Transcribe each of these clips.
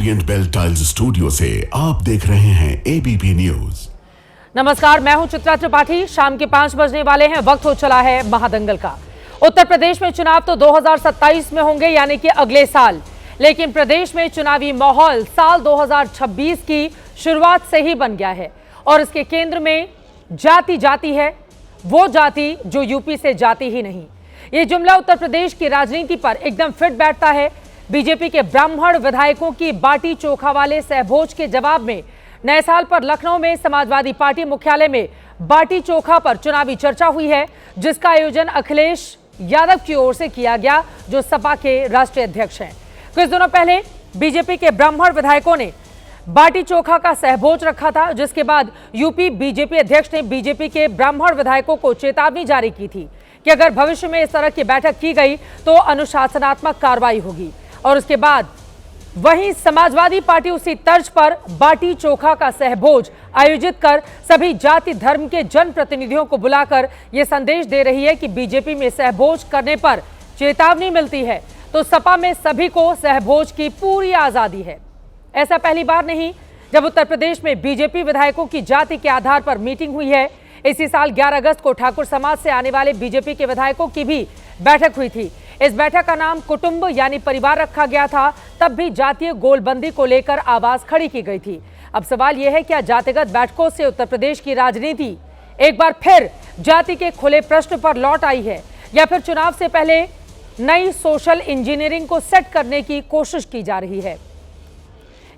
Orient bell tiles studio से आप देख रहे हैं एबीपी न्यूज। नमस्कार, मैं हूं चित्रा त्रिपाठी। शाम के 5 बजने वाले हैं, वक्त हो चला है महादंगल का। उत्तर प्रदेश में चुनाव तो 2027 में होंगे, यानी कि अगले साल, लेकिन प्रदेश में चुनावी माहौल साल 2026 की शुरुआत से ही बन गया है और इसके केंद्र में जाति है, वो जाति जो यूपी से जाती ही नहीं। ये जुमला उत्तर प्रदेश की राजनीति पर एकदम फिट बैठता है। बीजेपी के ब्राह्मण विधायकों की बाटी चोखा वाले सहभोज के जवाब में नए साल पर लखनऊ में समाजवादी पार्टी मुख्यालय में बाटी चोखा पर चुनावी चर्चा हुई है, जिसका आयोजन अखिलेश यादव की ओर से किया गया, जो सपा के राष्ट्रीय अध्यक्ष हैं। कुछ दिनों पहले बीजेपी के ब्राह्मण विधायकों ने बाटी चोखा का सहभोज रखा था, जिसके बाद यूपी बीजेपी अध्यक्ष ने बीजेपी के ब्राह्मण विधायकों को चेतावनी जारी की थी कि अगर भविष्य में इस तरह की बैठक की गई तो अनुशासनात्मक कार्रवाई होगी। और उसके बाद वहीं समाजवादी पार्टी उसी तर्ज पर बाटी चोखा का सहभोज आयोजित कर सभी जाति धर्म के जनप्रतिनिधियों को बुलाकर यह संदेश दे रही है कि बीजेपी में सहभोज करने पर चेतावनी मिलती है तो सपा में सभी को सहभोज की पूरी आजादी है। ऐसा पहली बार नहीं जब उत्तर प्रदेश में बीजेपी विधायकों की जाति के आधार पर मीटिंग हुई है। इसी साल 11 अगस्त को ठाकुर समाज से आने वाले बीजेपी के विधायकों की भी बैठक हुई थी। इस बैठक का नाम कुटुंब यानी परिवार रखा गया था। तब भी जातीय गोलबंदी को लेकर आवाज खड़ी की गई थी। अब सवाल यह है, क्या जातिगत बैठकों से उत्तर प्रदेश की राजनीति एक बार फिर जाति के खुले प्रश्न पर लौट आई है, या फिर चुनाव से पहले नई सोशल इंजीनियरिंग को सेट करने की कोशिश की जा रही है?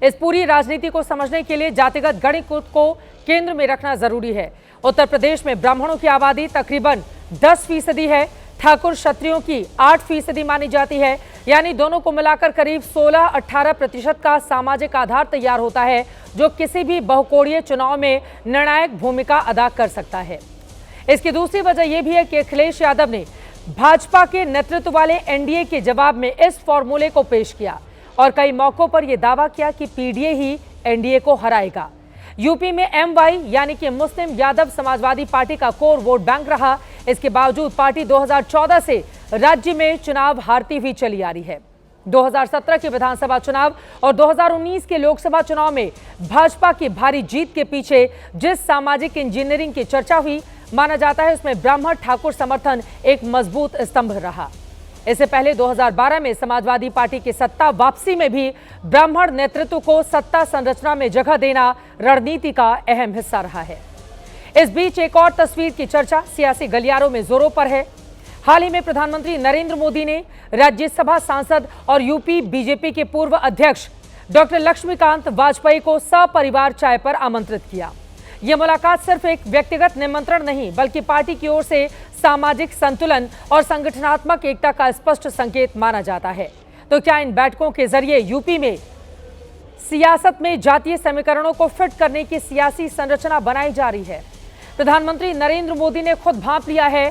इस पूरी राजनीति को समझने के लिए जातिगत गणित को केंद्र में रखना जरूरी है। उत्तर प्रदेश में ब्राह्मणों की आबादी तकरीबन 10% है, ठाकुर क्षत्रियों की 8% मानी जाती है, यानी दोनों को मिलाकर करीब 16-18% का सामाजिक आधार तैयार होता है, जो किसी भी बहुकोणीय चुनाव में निर्णायक भूमिका अदा कर सकता है। इसकी दूसरी वजह यह भी है कि अखिलेश यादव ने भाजपा के नेतृत्व वाले एनडीए के जवाब में इस फॉर्मूले को पेश किया और कई मौकों पर यह दावा किया कि पीडीए ही एनडीए को हराएगा। यूपी में एमवाई यानी कि मुस्लिम यादव समाजवादी पार्टी का कोर वोट बैंक रहा। इसके बावजूद पार्टी 2014 से राज्य में चुनाव हारती हुई चली आ रही है। 2017 के विधानसभा चुनाव और 2019 के लोकसभा चुनाव में भाजपा की भारी जीत के पीछे जिस सामाजिक इंजीनियरिंग की चर्चा हुई, माना जाता है उसमें ब्राह्मण ठाकुर समर्थन एक मजबूत स्तंभ रहा। इससे पहले 2012 में समाजवादी पार्टी की सत्ता वापसी में भी ब्राह्मण नेतृत्व को सत्ता संरचना में जगह देना रणनीति का अहम हिस्सा रहा है। इस बीच एक और तस्वीर की चर्चा सियासी गलियारों में जोरों पर है। हाल ही में प्रधानमंत्री नरेंद्र मोदी ने राज्यसभा सांसद और यूपी बीजेपी के पूर्व अध्यक्ष डॉक्टर लक्ष्मीकांत वाजपेयी को सपरिवार चाय पर आमंत्रित किया। यह मुलाकात सिर्फ एक व्यक्तिगत निमंत्रण नहीं, बल्कि पार्टी की ओर से सामाजिक संतुलन और संगठनात्मक एकता का स्पष्ट संकेत माना जाता है। तो क्या इन बैठकों के जरिए यूपी में सियासत में जातीय समीकरणों को फिट करने की सियासी संरचना बनाई जा रही है? प्रधानमंत्री नरेंद्र मोदी ने खुद भांप लिया है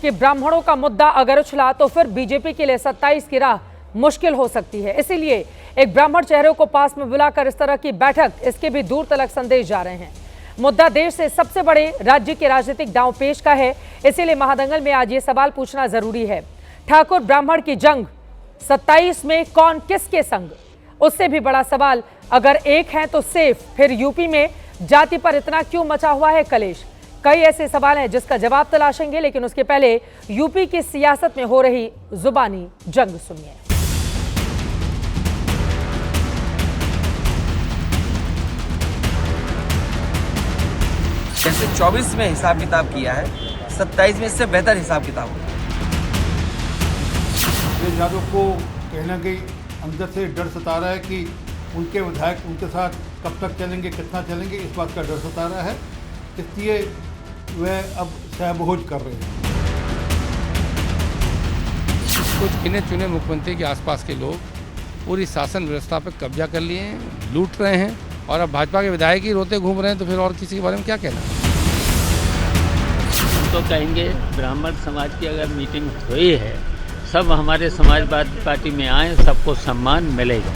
कि ब्राह्मणों का मुद्दा अगर उछला तो फिर बीजेपी के लिए 27 की राह मुश्किल हो सकती है। इसीलिए एक ब्राह्मण चेहरे को पास में बुलाकर इस तरह की बैठक, इसके भी दूर तलक संदेश जा रहे हैं। मुद्दा देश से सबसे बड़े राज्य के राजनीतिक दांवपेच का है। इसीलिए महादंगल में आज ये सवाल पूछना जरूरी है, ठाकुर ब्राह्मण की जंग 27 में कौन किसके संग? उससे भी बड़ा सवाल, अगर एक है तो सेफ, फिर यूपी में जाति पर इतना क्यों मचा हुआ है कलेश? कई ऐसे सवाल हैं जिसका जवाब तलाशेंगे, लेकिन उसके पहले यूपी की सियासत में हो रही जुबानी जंग सुनिए। जैसे 24 में हिसाब किताब किया है, 27 में इससे बेहतर हिसाब किताब होगा। यादव को कहना कि अंदर से डर सता रहा है कि उनके विधायक उनके साथ कब तक चलेंगे, कितना चलेंगे, इस बात का डर सता रहा है। इसलिए वह अब सहभोज कर रहे हैं। कुछ गिने चुने मुख्यमंत्री के आसपास के लोग पूरी शासन व्यवस्था पर कब्जा कर लिए हैं, लूट रहे हैं, और अब भाजपा के विधायक ही रोते घूम रहे हैं, तो फिर और किसी के बारे में क्या कहना? हम तो कहेंगे ब्राह्मण समाज की अगर मीटिंग हुई है, सब हमारे समाजवादी पार्टी में आए, सबको सम्मान मिलेगा।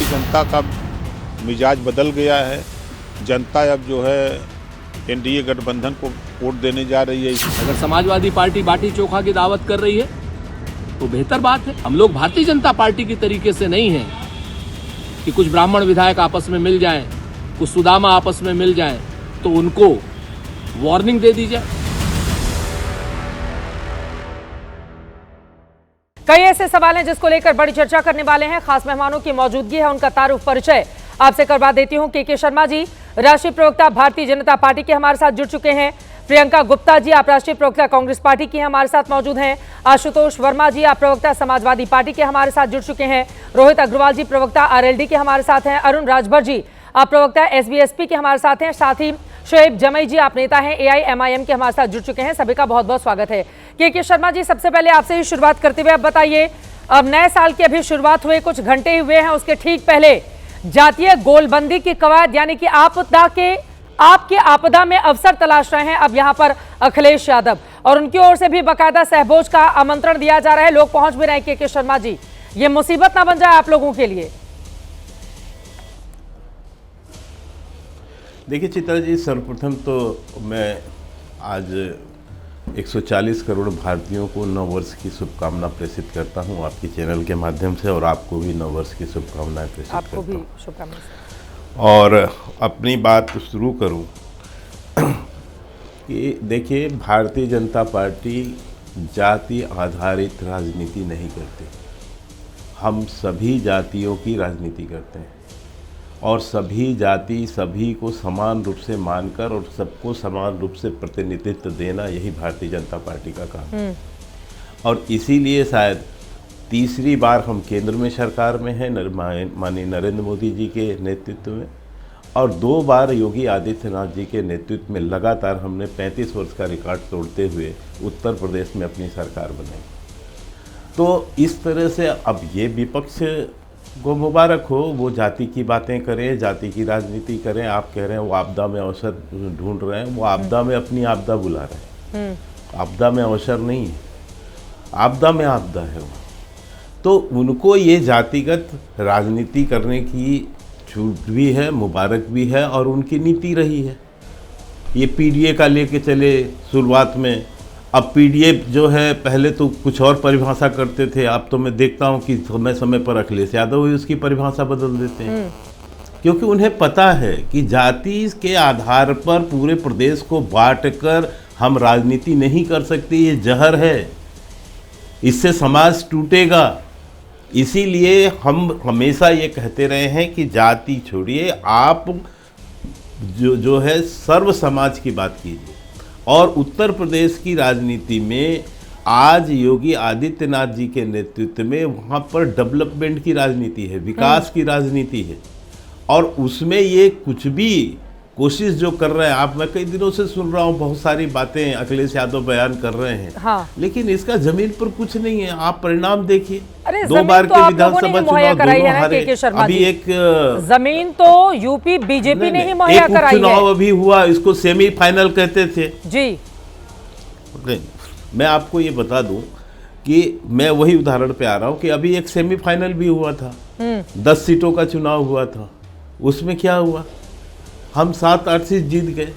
जनता का मिजाज बदल गया है। जनता अब जो है एनडीए गठबंधन को वोट देने जा रही है। अगर समाजवादी पार्टी बाटी चोखा की दावत कर रही है तो बेहतर बात है। हम लोग भारतीय जनता पार्टी की तरीके से नहीं हैं कि कुछ ब्राह्मण विधायक आपस में मिल जाएं, कुछ सुदामा आपस में मिल जाएं तो उनको वार्निंग दे दी जाए। कई ऐसे सवाल हैं जिसको लेकर बड़ी चर्चा करने वाले हैं। खास मेहमानों की मौजूदगी है, उनका तारुफ परिचय आपसे करवा देती हूं। के शर्मा जी, राष्ट्रीय प्रवक्ता भारतीय जनता पार्टी के हमारे साथ जुड़ चुके हैं। प्रियंका गुप्ता जी, आप राष्ट्रीय प्रवक्ता कांग्रेस पार्टी की हमारे साथ मौजूद हैं। आशुतोष वर्मा जी, आप प्रवक्ता समाजवादी पार्टी के हमारे साथ जुड़ चुके हैं। रोहित अग्रवाल जी, प्रवक्ता आरएलडी के हमारे साथ हैं। अरुण राजभर जी, आप प्रवक्ता एसबीएसपी के हमारे साथ हैं। साथ ही शोएब जमई जी, आप नेता हैं एआईएमआईएम के हमारे साथ जुड़ चुके हैं। सभी का बहुत बहुत स्वागत है। के शर्मा जी, सबसे पहले आपसे ही शुरुआत करते हुए आप बताइए, अब नए साल की अभी शुरुआत हुए कुछ घंटे ही हुए हैं, उसके ठीक पहले जातीय गोलबंदी की कवायद यानी कि आपके आपदा में अवसर तलाश रहे हैं अब यहां पर अखिलेश यादव, और उनकी ओर से भी बाकायदा सहभोज का आमंत्रण दिया जा रहा है। लोग पहुंच भी रहे हैं। के शर्मा जी, ये मुसीबत ना बन जाए आप लोगों के लिए? देखिए चित्रा जी, सर्वप्रथम तो मैं आज 140 करोड़ भारतीयों को नव वर्ष की शुभकामना प्रेषित करता हूं आपके चैनल के माध्यम से, और आपको भी नव वर्ष की शुभकामनाएं प्रेषित करता हूं। आपको भी शुभकामनाएं। और अपनी बात शुरू करूं कि देखिए, भारतीय जनता पार्टी जाति आधारित राजनीति नहीं करती। हम सभी जातियों की राजनीति करते हैं और सभी जाति सभी को समान रूप से मानकर और सबको समान रूप से प्रतिनिधित्व देना, यही भारतीय जनता पार्टी का काम है। और इसीलिए शायद तीसरी बार हम केंद्र में सरकार में हैं माननीय नरेंद्र मोदी जी के नेतृत्व में, और 2 बार योगी आदित्यनाथ जी के नेतृत्व में लगातार हमने 35 वर्ष का रिकॉर्ड तोड़ते हुए उत्तर प्रदेश में अपनी सरकार बनाई। तो इस तरह से अब ये विपक्ष को मुबारक हो, वो जाति की बातें करें, जाति की राजनीति करें। आप कह रहे हैं वो आपदा में अवसर ढूंढ रहे हैं, वो आपदा में अपनी आपदा बुला रहे हैं। आपदा में अवसर नहीं है, आपदा में आपदा है वो। तो उनको ये जातिगत राजनीति करने की छूट भी है, मुबारक भी है, और उनकी नीति रही है। ये पीडीए का लेके चले शुरुआत में। अब पीडीए जो है, पहले तो कुछ और परिभाषा करते थे, अब तो मैं देखता हूँ कि समय समय पर अखिलेश यादव ही उसकी परिभाषा बदल देते हैं, क्योंकि उन्हें पता है कि जाति के आधार पर पूरे प्रदेश को बांटकर हम राजनीति नहीं कर सकते। ये जहर है, इससे समाज टूटेगा। इसीलिए हम हमेशा ये कहते रहे हैं कि जाति छोड़िए, आप जो है सर्व समाज की बात कीजिए। और उत्तर प्रदेश की राजनीति में आज योगी आदित्यनाथ जी के नेतृत्व में वहाँ पर डेवलपमेंट की राजनीति है, विकास की राजनीति है, और उसमें ये कुछ भी कोशिश जो कर रहे हैं, आप मैं कई दिनों से सुन रहा हूँ, बहुत सारी बातें अखिलेश यादव बयान कर रहे हैं। हाँ। लेकिन इसका जमीन पर कुछ नहीं है। आप परिणाम देखिए, 2 बार के विधानसभा चुनाव दोनों हारे। अभी एक जमीन तो यूपी बीजेपी ने ही मुहैया कराई है। चुनाव अभी हुआ, इसको सेमीफाइनल कहते थे जी। मैं आपको ये बता दूं कि मैं वही उदाहरण पे आ रहा हूँ कि अभी एक सेमीफाइनल भी हुआ था, 10 सीटों का चुनाव हुआ था। उसमें क्या हुआ, हम 7-8 सीट जीत गए।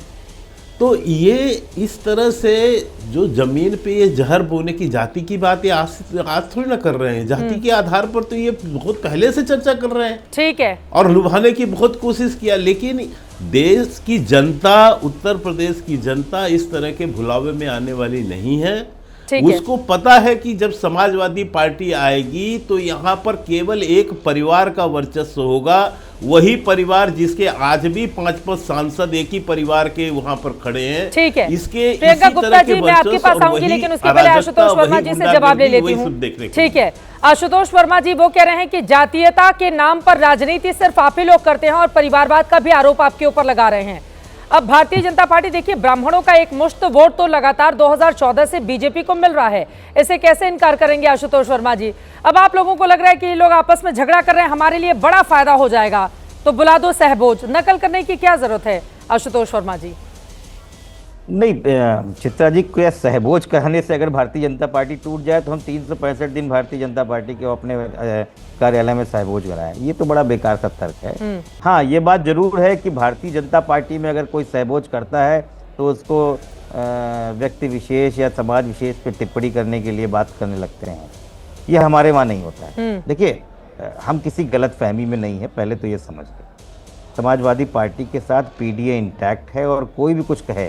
तो ये इस तरह से जो जमीन पे ये जहर बोने की जाति की बात ये आज थोड़ी ना कर रहे हैं। जाति के आधार पर तो ये बहुत पहले से चर्चा कर रहे हैं, ठीक है, और लुभाने की बहुत कोशिश किया। लेकिन देश की जनता, उत्तर प्रदेश की जनता इस तरह के भुलावे में आने वाली नहीं है। उसको पता है कि जब समाजवादी पार्टी आएगी तो यहाँ पर केवल एक परिवार का वर्चस्व होगा, वही परिवार जिसके आज भी 5 सांसद एक ही परिवार के वहाँ पर खड़े हैं। ठीक है, इसके प्रियंका गुप्ता जी, मैं आपके पास आऊंगी, लेकिन उसके पहले आशुतोष वर्मा जी से जवाब ले लेती हूँ। ठीक है, आशुतोष वर्मा जी, वो कह रहे हैं कि जातीयता के नाम पर राजनीति सिर्फ आप ही लोग करते हैं और परिवारवाद का भी आरोप आपके ऊपर लगा रहे हैं। अब भारतीय जनता पार्टी, देखिए, ब्राह्मणों का एक मुश्त वोट तो लगातार 2014 से बीजेपी को मिल रहा है, इसे कैसे इनकार करेंगे आशुतोष वर्मा जी? अब आप लोगों को लग रहा है कि ये लोग आपस में झगड़ा कर रहे हैं, हमारे लिए बड़ा फायदा हो जाएगा, तो बुला दो सहभोज। नकल करने की क्या जरूरत है आशुतोष वर्मा जी? नहीं चित्रा जी, क्या सहभोज कहने से अगर भारतीय जनता पार्टी टूट जाए तो हम 365 दिन भारतीय जनता पार्टी के अपने कार्यालय में सहभोज कराएं, ये तो बड़ा बेकार सा तर्क है। हाँ, ये बात जरूर है कि भारतीय जनता पार्टी में अगर कोई सहभोज करता है तो उसको व्यक्ति विशेष या समाज विशेष पे टिप्पणी करने के लिए बात करने लगते हैं। ये हमारे वहाँ नहीं होता है। देखिए, हम किसी गलत फहमी में नहीं है, पहले तो ये समझ लें। समाजवादी पार्टी के साथ पीडीए इंटैक्ट है, और कोई भी कुछ कहे,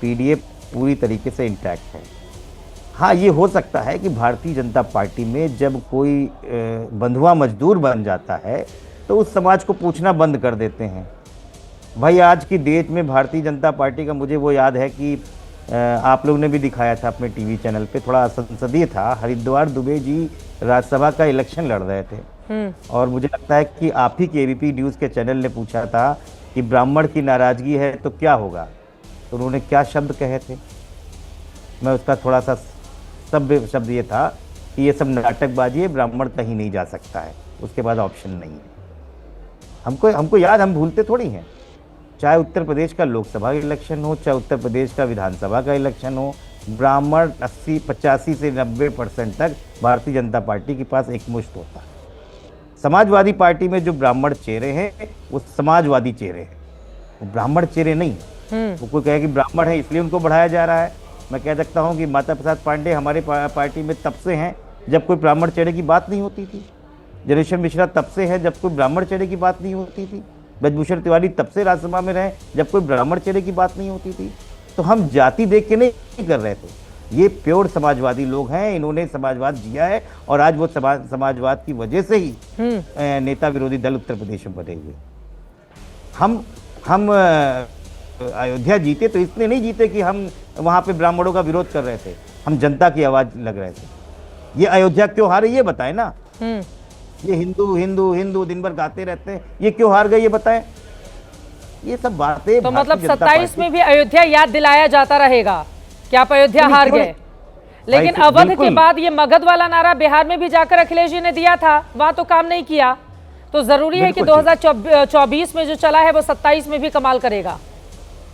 पीडीए पूरी तरीके से इंटैक्ट है। हाँ, ये हो सकता है कि भारतीय जनता पार्टी में जब कोई बंधुआ मजदूर बन जाता है तो उस समाज को पूछना बंद कर देते हैं। भाई, आज की डेट में भारतीय जनता पार्टी का, मुझे वो याद है कि आप लोग ने भी दिखाया था अपने टीवी चैनल पे, थोड़ा संसदीय था, हरिद्वार दुबे जी राज्यसभा का इलेक्शन लड़ रहे थे, और मुझे लगता है कि आप ही के एबीपी न्यूज़ के चैनल ने पूछा था कि ब्राह्मण की नाराज़गी है तो क्या होगा, तो उन्होंने क्या शब्द कहे थे। मैं उसका थोड़ा सा सभ्य शब्द ये था कि ये सब नाटकबाजी है, ब्राह्मण कहीं नहीं जा सकता है, उसके बाद ऑप्शन नहीं है। हमको याद, हम भूलते थोड़ी हैं। चाहे उत्तर प्रदेश का लोकसभा इलेक्शन हो, चाहे उत्तर प्रदेश का विधानसभा का इलेक्शन हो, ब्राह्मण 85 से 90% तक भारतीय जनता पार्टी के पास एकमुश्त होता है। समाजवादी पार्टी में जो ब्राह्मण चेहरे हैं वो समाजवादी चेहरे हैं, वो ब्राह्मण चेहरे नहीं। वो कोई कहे कि ब्राह्मण है इसलिए उनको बढ़ाया जा रहा है। मैं कह सकता हूँ कि माता प्रसाद पांडे हमारे पार्टी में तब से हैं जब कोई ब्राह्मण चेहरे की बात नहीं होती थी। जनरेशन मिश्रा तब से है जब कोई ब्राह्मण चेहरे की बात नहीं होती थी। ब्रजभूषण तिवारी तब से राज्यसभा में रहे जब कोई ब्राह्मण चेहरे की बात नहीं होती थी। तो हम जाति देख के नहीं कर रहे थे, ये प्योर समाजवादी लोग हैं, इन्होंने समाजवाद जिया है, और आज वो समाजवाद की वजह से ही नेता विरोधी दल उत्तर प्रदेश में बने हुए। हम अयोध्या जीते तो इसलिए नहीं जीते कि हम वहाँ पे ब्राह्मणों का विरोध कर रहे थे, हम जनता की आवाज़ लग रहे थे। ये अयोध्या क्यों हारे ये बताएं ना। ये हिंदू हिंदू हिंदू दिन भर गाते रहते हैं, ये क्यों हार गए ये बताएं। ये सब बातें तो मतलब 27 में भी अयोध्या याद दिलाया जाता रहेगा कि आप अयोध्या हार गए। लेकिन अवध के बाद ये मगध वाला नारा बिहार में भी जाकर अखिलेश जी ने दिया था, वहां तो काम नहीं किया। तो जरूरी है कि 2024 में जो चला है वो 27 में भी कमाल करेगा।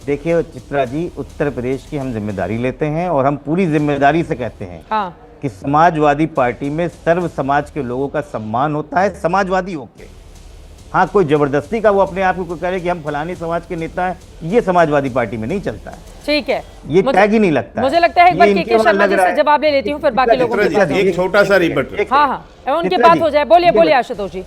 देखिए चित्रा जी, उत्तर प्रदेश की हम जिम्मेदारी लेते हैं, और हम पूरी जिम्मेदारी से कहते हैं कि समाजवादी पार्टी में सर्व समाज के लोगों का सम्मान होता है, समाजवादी होके। हाँ, कोई जबरदस्ती का वो अपने आप को कह रहे कि हम फलानी समाज के नेता हैं, ये समाजवादी पार्टी में नहीं चलता है। ठीक है, ये टैग ही नहीं लगता। मुझे लगता है एक बार के शर्मा जी से जवाब ले लेती हूँ, फिर बाकी लोगों के पास एक छोटा सा रिबट। हाँ, उनकी बात हो जाए। बोलिए आशुतोष जी।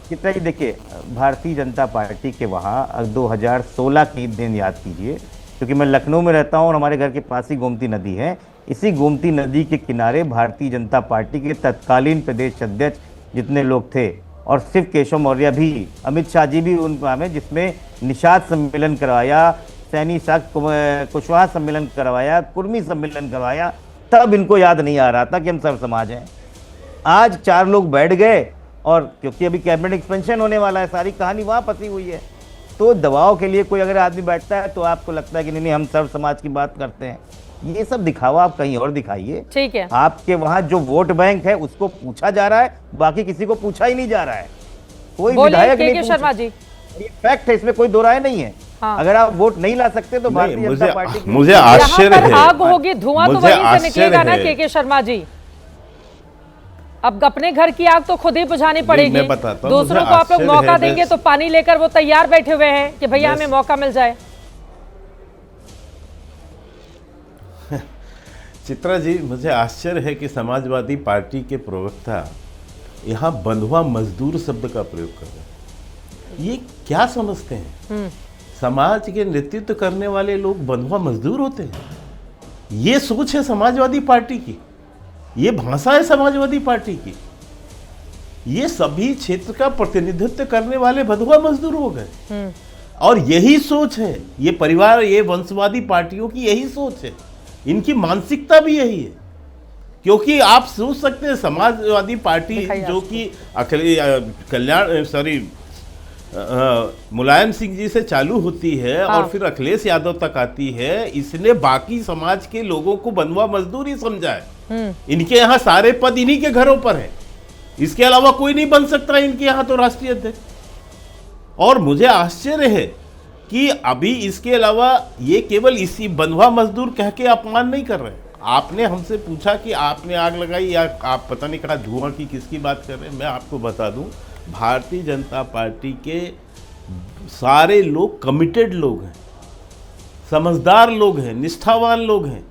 चित्रा जी, देखिए, भारतीय जनता पार्टी के वहाँ 2016 की दिन याद कीजिए, क्योंकि मैं लखनऊ में रहता हूँ और हमारे घर के पास ही गोमती नदी है। इसी गोमती नदी के किनारे भारतीय जनता पार्टी के तत्कालीन प्रदेश अध्यक्ष जितने लोग थे, और सिर्फ केशव मौर्य भी, अमित शाह जी भी उनका में, जिसमें निषाद सम्मेलन करवाया, सैनी साख कुशवाहा सम्मेलन करवाया, कुर्मी सम्मेलन करवाया, तब इनको याद नहीं आ रहा था कि हम सर्व समाज हैं। आज 4 लोग बैठ गए, और क्योंकि अभी कैबिनेट एक्सपेंशन होने वाला है, सारी कहानी वहाँ फंसी हुई है। तो दबाव के लिए कोई अगर आदमी बैठता है तो आपको लगता है कि नहीं हम सर्व समाज की बात करते हैं। ये सब दिखावा आप कहीं और दिखाइए। ठीक है, आपके वहाँ जो वोट बैंक है उसको पूछा जा रहा है, बाकी किसी को पूछा ही नहीं जा रहा है। कोई विधायक नहीं। शर्मा जी, ये फैक्ट है, इसमें कोई दो राय नहीं है। अगर आप वोट नहीं ला सकते तो भारतीय जनता पार्टी, मुझे आश्चर्य है, आग होगी, धुआं तो वहीं से निकलेगा ना। के शर्मा जी, अब अपने घर की आग तो खुद ही बुझानी पड़ेगी। दूसरों को आप लोग मौका देंगे तो पानी लेकर वो तैयार बैठे हुए हैं कि भैया हमें मौका मिल जाए। चित्रा जी, मुझे आश्चर्य है कि समाजवादी पार्टी के प्रवक्ता यहाँ बंधुआ मजदूर शब्द का प्रयोग कर रहे हैं। ये क्या समझते हैं? समाज के नेतृत्व करने वाले लोग बंधुआ मजदूर होते हैं? ये सोच है समाजवादी पार्टी की, ये भाषा है समाजवादी पार्टी की। ये सभी क्षेत्र का प्रतिनिधित्व करने वाले बंधुआ मजदूर हो गए, और यही सोच है, ये परिवार, ये वंशवादी पार्टियों की यही सोच है, इनकी मानसिकता भी यही है। क्योंकि आप सोच सकते हैं समाजवादी पार्टी जो कि मुलायम सिंह जी से चालू होती है और फिर अखिलेश यादव तक आती है, इसने बाकी समाज के लोगों को बंधुआ मजदूर ही समझा है। इनके यहाँ सारे पद इन्हीं के घरों पर है, इसके अलावा कोई नहीं बन सकता इनके यहाँ तो राष्ट्रीय अध्यक्ष। और मुझे आश्चर्य है कि अभी इसके अलावा ये केवल इसी बंधुआ मजदूर कह के अपमान नहीं कर रहे। आपने हमसे पूछा कि आपने आग लगाई या आप पता नहीं कहा धुआं की किसकी बात कर रहे हैं। मैं आपको बता दूं, भारतीय जनता पार्टी के सारे लोग कमिटेड लोग हैं, समझदार लोग हैं, निष्ठावान लोग हैं।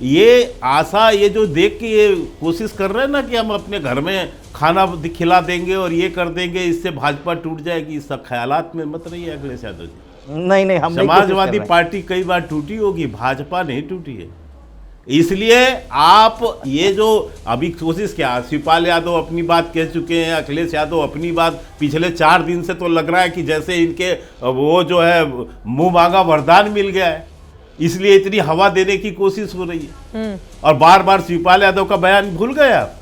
ये आशा, ये जो देख के ये कोशिश कर रहे हैं ना कि हम अपने घर में खाना खिला देंगे और ये कर देंगे, इससे भाजपा टूट जाएगी, इस सब ख्यालात में मत रहिए अखिलेश यादव जी। नहीं हम समाजवादी पार्टी कई बार टूटी होगी, भाजपा नहीं टूटी है। इसलिए आप ये जो अभी कोशिश क्या, शिवपाल यादव अपनी बात कह चुके हैं, अखिलेश यादव अपनी बात, पिछले 4 दिन से तो लग रहा है कि जैसे इनके वो जो है मुंह मांगा वरदान मिल गया है, इसलिए इतनी हवा देने की कोशिश हो रही है और बार बार शिवपाल यादव का बयान भूल गए आप।